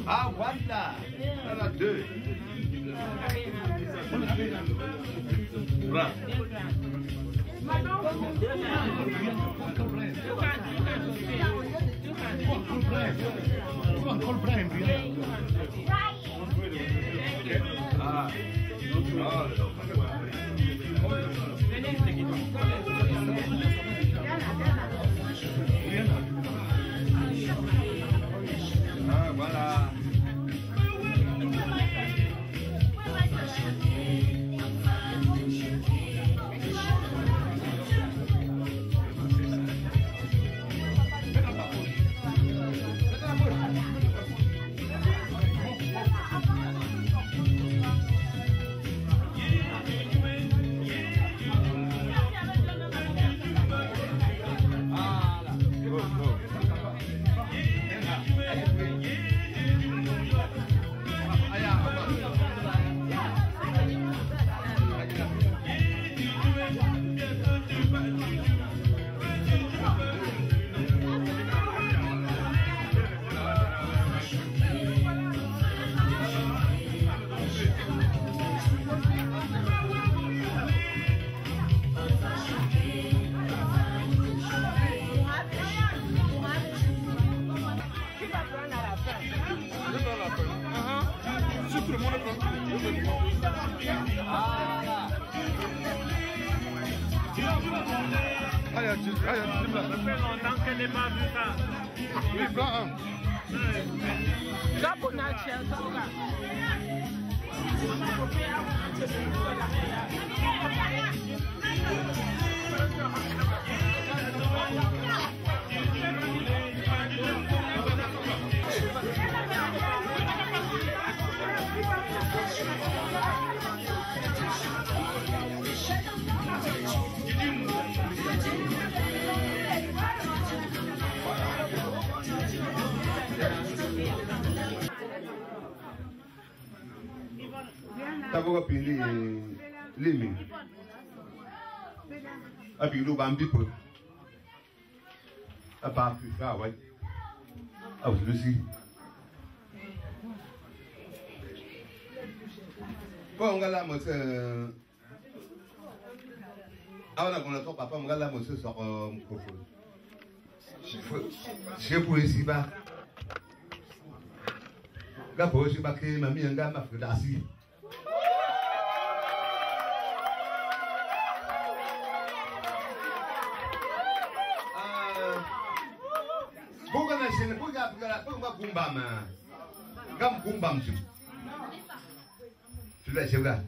Ah, Wanda! Il y en a deux. Bravo. Voilà. Ça fait longtemps qu'elle n'est pas vue ça. Oui, blanc. D'abord, puis les mines. Et puis, nous avons un peu. À part plus ça, ouais. Ah, vous aussi. Bon, on va là, moi, c'est. Ah, on a qu'on attend, papa, on va là, moi, c'est sur un microphone. Je pour ici, bas. Gabo, je vais créer ma mie, un gars m'a fait d'assis. Bukan nasi, bukan kumbam, gam kumbam tu. Sudah siapa?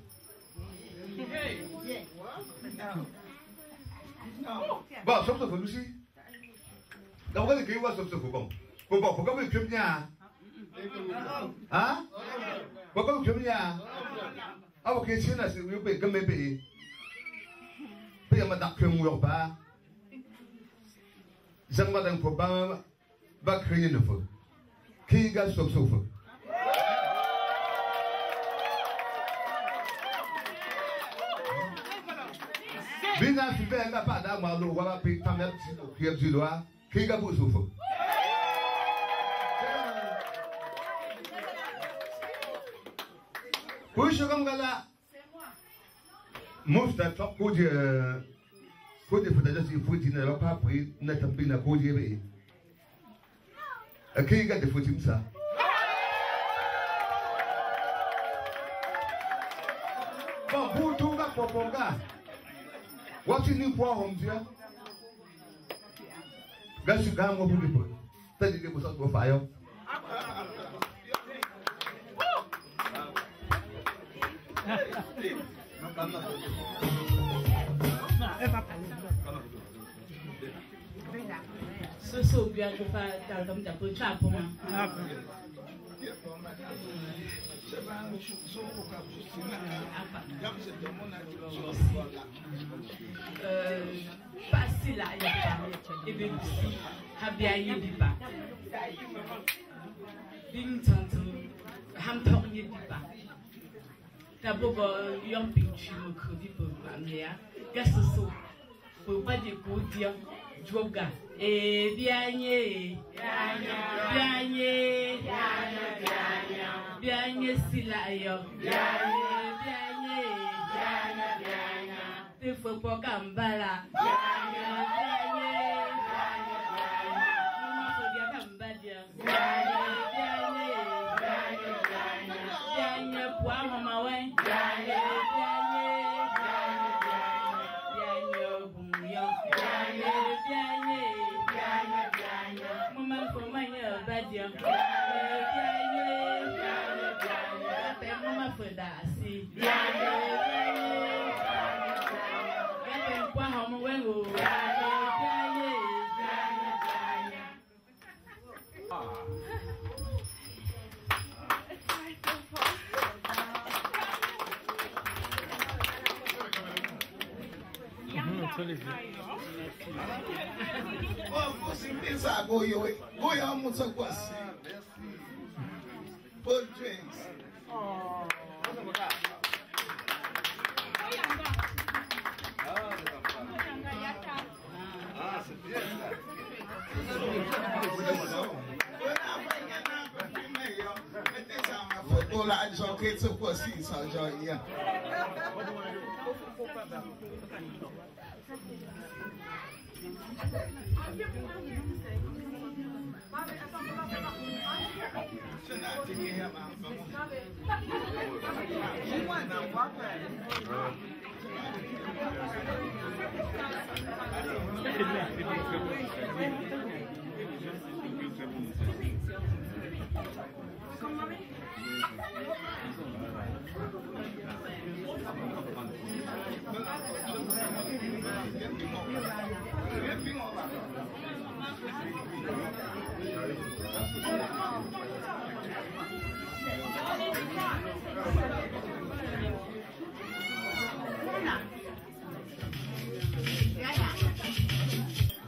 Bah, sauf ça, faut aussi. D'abord, les clients, sauf ça, faut bon. Pourquoi vous faites bien? Hein? Pourquoi vous faites bien? Ah, ok, c'est là, c'est vous payez comme payé. Payez ma date comme vous pas. Ça m'a donné pour pas. Va créer le feu. Qui gagne sauf ce feu? Bien sûr, elle n'a pas d'amour, on va payer ta mère qui est du doigt. Qui gagne pour ce feu? Pour ce comme là, most of top code, code for the just foot in a papa, not a pin a code. Qui gagne de foot ça? Bon, pour tout gars, pour mon gars, what's in the poor home here? Gars, tu gagnes mon boulot. T'as dit que vous êtes au fire. So bien que faire dans comme d'abord ça pour moi. Passer là, et bien aussi, habiller du bas. Bing tanto, hamtornier du bas. D'abord, yon pinchu me crevi pour m'amener. Qu'est-ce que c'est? Pour pas dire pour dire, joga. Et bien, bien, si la yo. Bien, te faut pas Kambala. Good drinks.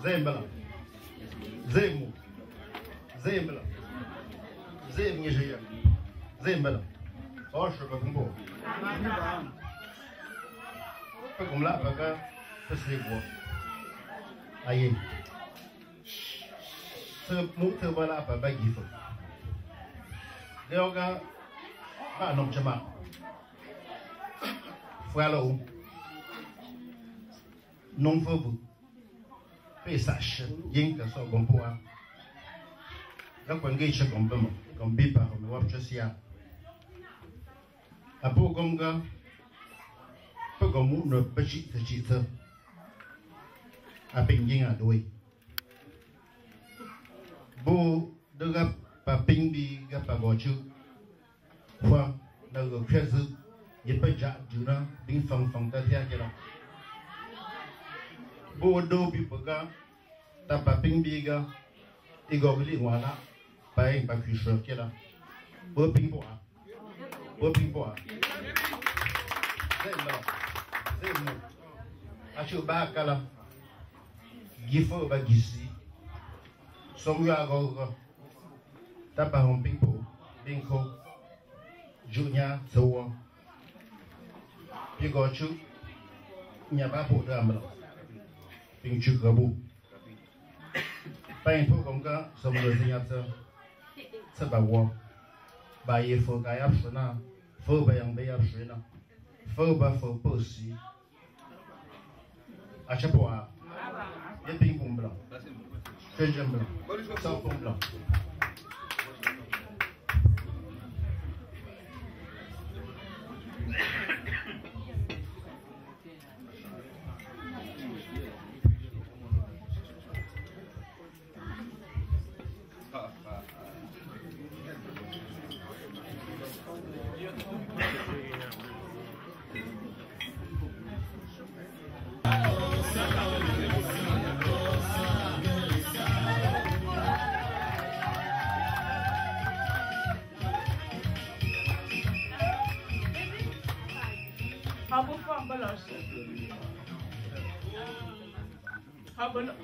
Zembla, Zemu, Zembla, Zem Nigeria, Zembla, oh je peux comprendre. Pas comme là, pas que c'est les bois. Aïe. Ce mot te voilà pas bagif. Les gars, pas non chama. Voilà où. Non faut vous. Pesache, yin ka so gompoa. La kwange che gombemo, gombipa ko wap chesia. Apo gomga po gomu no pechi chita. Aping yin adoi. Bo de ga pa ping bi ga pa bochu. Kwa na go krezu ye pa ja juna ding fang fang ta tia ke la. Bo do bi paga ta pa ping biga igobli wala pa en pa kuisho kela bo ping bo zemo achu ba kala gifo ba gisi somu ya go ta pa hom ping bo ko junya so bigo chu nya ba bo da amlo ping chu gabu Pain pour comme ça, ça me dit c'est pas bon. Bah il faut qu'il y ait un faut bien bien chouina, faut pas aussi. À chaque fois, il y a ping pong blanc, que j'aime blanc, sans pong blanc.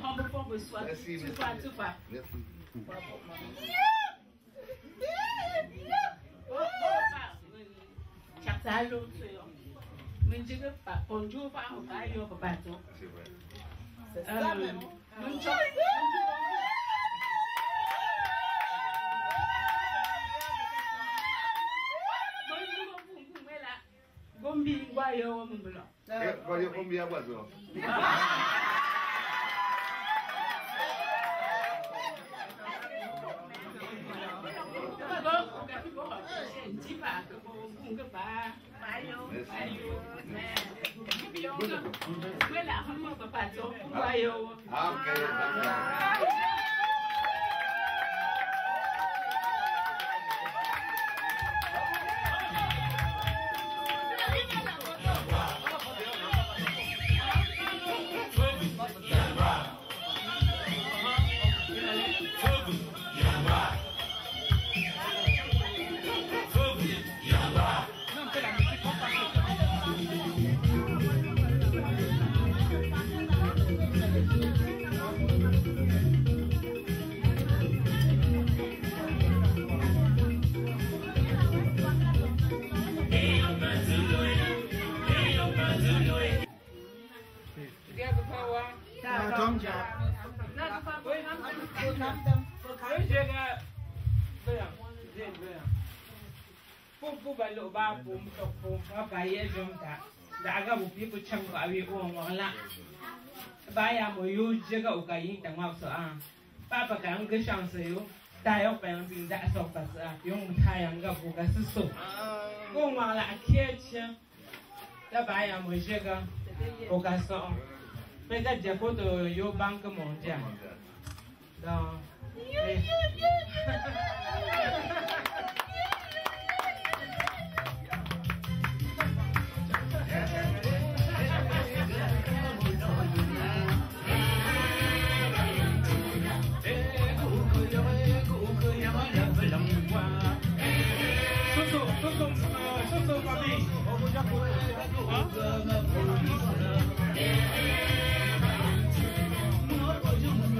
Humble for soit tout pas. Chacun mais je ne pas bonjour pas on va y au bateau. C'est ça même. Gombi wa yo mo blo. Voglio combinare quattro. Papa kan ga shan sayo ta yo pen bin da so pa sa yung ta yang ga bu ga su su ko ma la ke chen da ba ya mo je ga o ga so pe ga je ko to yo bank mo ja da Bye.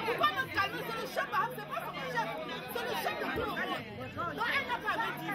Pourquoi me calmer? C'est le chef, c'est pas son chef, c'est le chef de tout le monde. Donc elle n'a pas à me dire.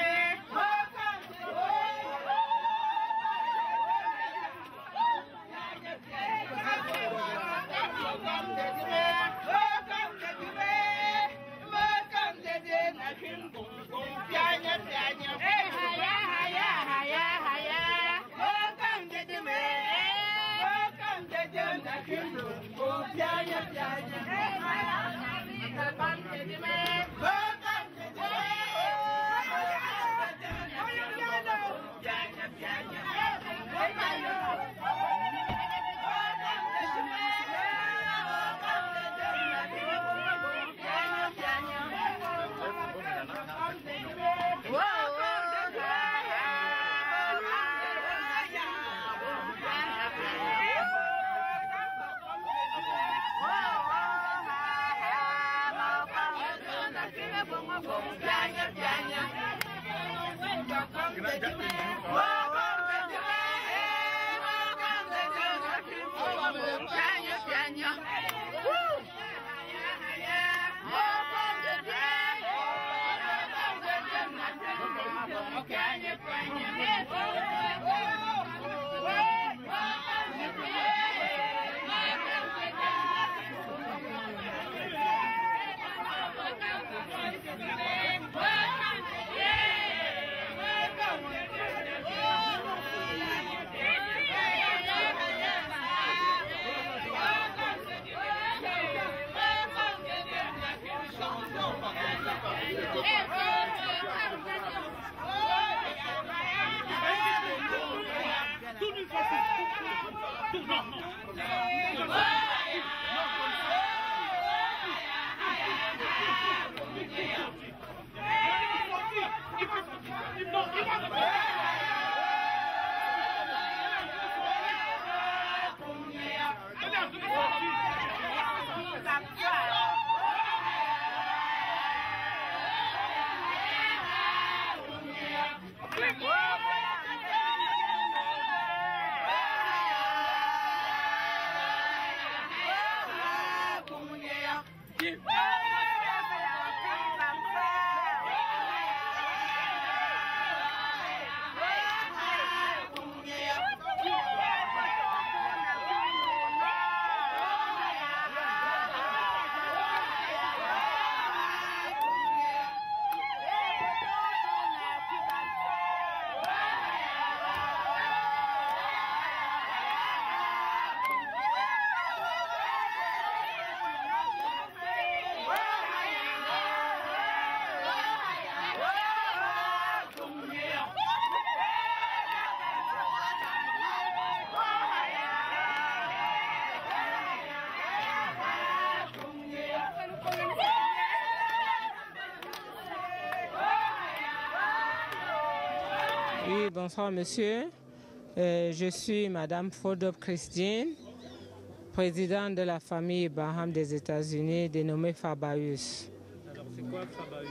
Oui, bonsoir monsieur. Je suis Madame Fodop Christine, présidente de la famille Baham des États-Unis, dénommée Fabaeus. Alors c'est quoi Fabaeus?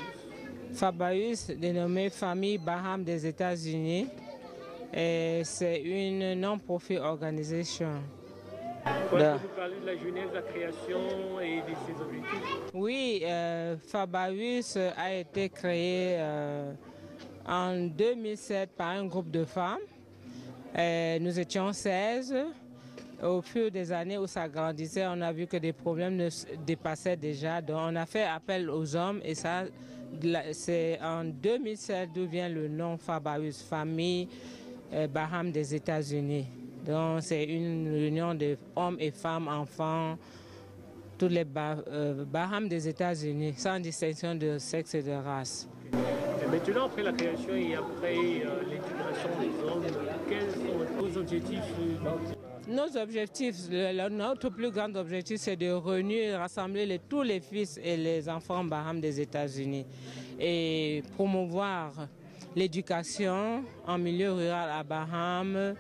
Fabaeus, dénommée famille Baham des États-Unis, c'est une non-profit organisation. Pourquoi vous parlez de la genèse, de la création et de ses objectifs? Oui, Fabaeus a été créé en 2007 par un groupe de femmes. Nous étions 16. Au fur des années où ça grandissait, on a vu que des problèmes nous dépassaient déjà. Donc on a fait appel aux hommes et ça, c'est en 2007 d'où vient le nom Fabaeus, famille Baham des États-Unis. Donc c'est une réunion de hommes et femmes, enfants, tous les Baham des États-Unis, sans distinction de sexe et de race. Et maintenant, après la création et après l'intégration des hommes, quels sont vos objectifs? Nos objectifs, notre plus grand objectif, c'est de réunir, rassembler tous les fils et les enfants Baham des États-Unis et promouvoir l'éducation en milieu rural à Baham,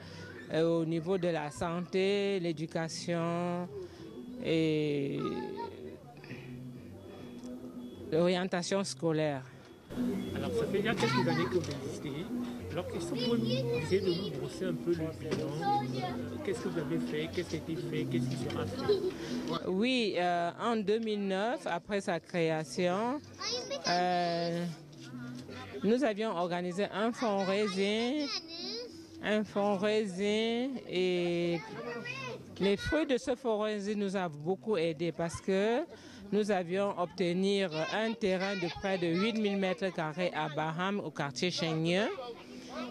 au niveau de la santé, l'éducation et l'orientation scolaire. Alors ça fait déjà quelques années que vous existez. Alors est-ce que vous pouvez essayer de nous brosser un peu le bilan? Qu'est-ce que vous avez fait? Qu'est-ce qui a été fait? Qu'est-ce qui sera fait? Oui, en 2009, après sa création, nous avions organisé un fundraising et les fruits de ce fundraising nous ont beaucoup aidés parce que nous avions obtenu un terrain de près de 8000 m² à Baham, au quartier Chénieux.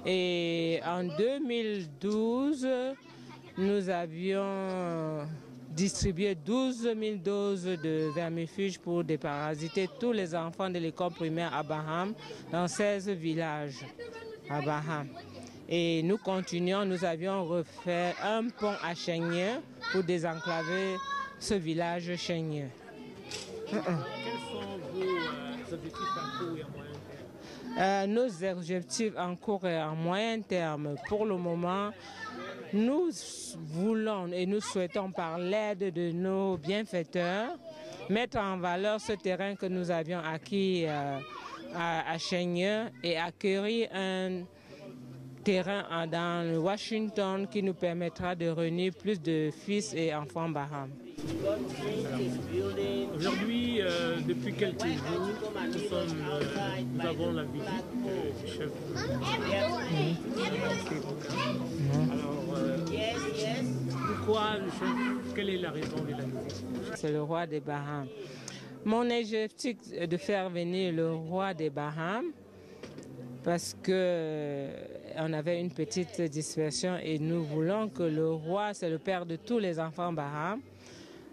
Et en 2012, nous avions distribué 12 000 doses de vermifuge pour déparasiter tous les enfants de l'école primaire à Baham, dans 16 villages à Baham. Et nous continuons, nous avions refait un pont à Chénieux pour désenclaver ce village Chénieux. Quels sont vos objectifs à court et à moyen terme? Nos objectifs en court et en moyen terme, pour le moment, nous voulons et nous souhaitons, par l'aide de nos bienfaiteurs, mettre en valeur ce terrain que nous avions acquis à Chénieux et acquérir un terrain dans le Washington qui nous permettra de réunir plus de fils et enfants Baham. Aujourd'hui, depuis quelques jours, nous avons la visite du chef. Alors, pourquoi le chef? Quelle est la raison de la visite? C'est le roi des Baham. Mon objectif est de faire venir le roi des Baham parce qu'on avait une petite dispersion et nous voulons que le roi, c'est le père de tous les enfants Baham,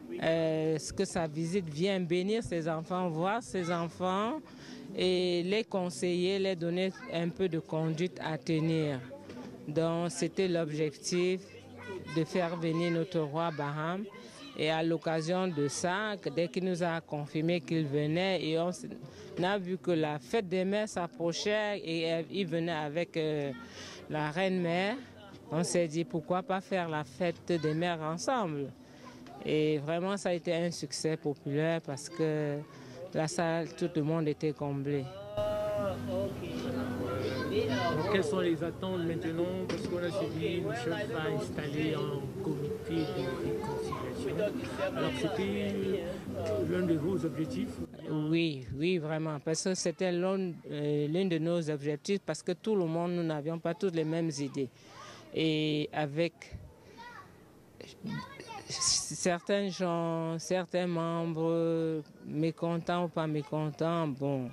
que sa visite vienne bénir ses enfants, voir ses enfants et les conseiller, les donner un peu de conduite à tenir. Donc c'était l'objectif de faire venir notre roi Baham. Et à l'occasion de ça, dès qu'il nous a confirmé qu'il venait, et on a vu que la fête des mères s'approchait et il venait avec la reine-mère, on s'est dit pourquoi pas faire la fête des mères ensemble. Et vraiment ça a été un succès populaire parce que la salle, tout le monde était comblé. Quelles sont les attentes maintenant? Parce qu'on a suivi, le chef va installer un comité de réconciliation. Alors c'était l'un de vos objectifs? Oui, vraiment, parce que c'était l'un de nos objectifs, parce que tout le monde, nous n'avions pas toutes les mêmes idées. Et avec certains gens, certains membres, mécontents ou pas mécontents, bon,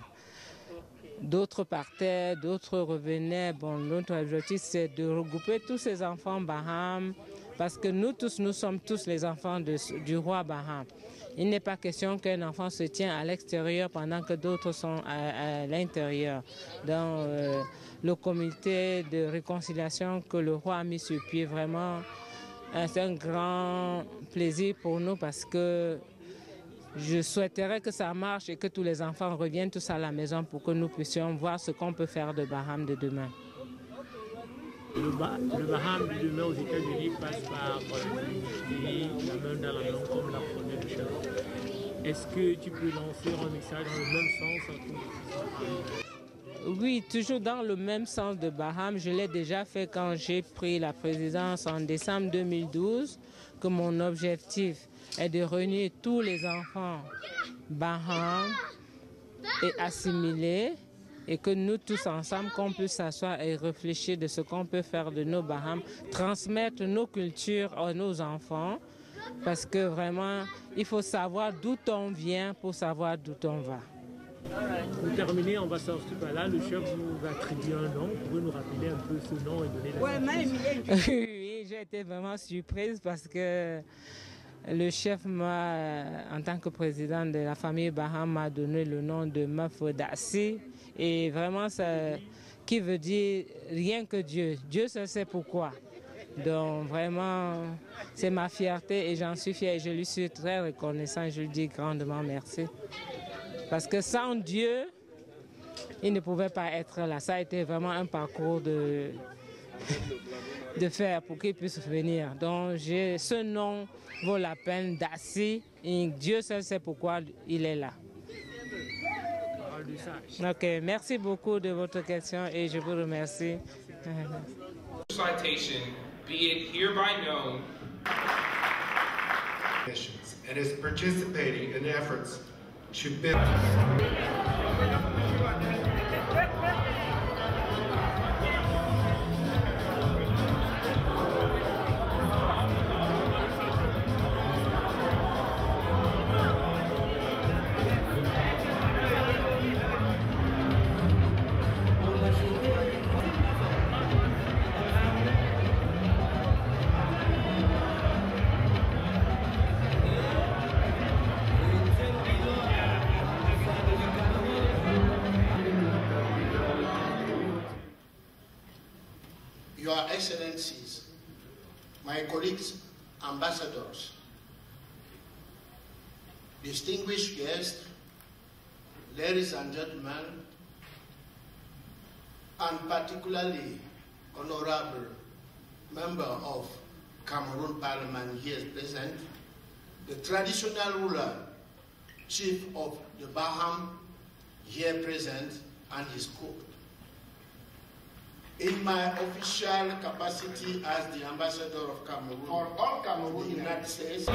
d'autres partaient, d'autres revenaient. Bon, notre objectif, c'est de regrouper tous ces enfants Baham, parce que nous tous, nous sommes tous les enfants du roi Baham. Il n'est pas question qu'un enfant se tient à l'extérieur pendant que d'autres sont à l'intérieur. Dans le comité de réconciliation que le roi a mis sur pied, vraiment, c'est un grand plaisir pour nous parce que je souhaiterais que ça marche et que tous les enfants reviennent tous à la maison pour que nous puissions voir ce qu'on peut faire de Baham de demain. Le Baham de demain aux États-Unis passe par la main dans la main comme l'a prôné le chef. Est-ce que tu peux lancer un message dans le même sens à tous les enfants? Oui, toujours dans le même sens de Baham. Je l'ai déjà fait quand j'ai pris la présidence en décembre 2012, que mon objectif est de réunir tous les enfants Baham et assimilés, et que nous tous ensemble, qu'on puisse s'asseoir et réfléchir de ce qu'on peut faire de nos Baham, transmettre nos cultures à nos enfants, parce que vraiment, il faut savoir d'où on vient pour savoir d'où on va. Pour terminer, on va sortir par là. Le chef vous attribue un nom. Vous pouvez nous rappeler un peu ce nom et donner la Oui, j'ai été vraiment surprise parce que le chef m'a, en tant que président de la famille Baham, m'a donné le nom de Mafodassi. Et vraiment, ça, qui veut dire rien que Dieu. Dieu seul sait pourquoi. Donc vraiment, c'est ma fierté et j'en suis fière et je lui suis très reconnaissant. Je lui dis grandement merci. Parce que sans Dieu, il ne pouvait pas être là. Ça a été vraiment un parcours de faire pour qu'il puisse venir. Donc ce nom vaut la peine d'assis. Et Dieu seul sait pourquoi il est là. Parole du message. Ok, merci beaucoup de votre question et je vous remercie. Citation, be it hereby known, and is participating in efforts to build. Your Excellencies, my colleagues, ambassadors, distinguished guests, ladies and gentlemen, and particularly honorable member of Cameroon Parliament here present, the traditional ruler, chief of the Baham here present, and his court. In my official capacity as the ambassador of Cameroon for all Cameroon in the United States,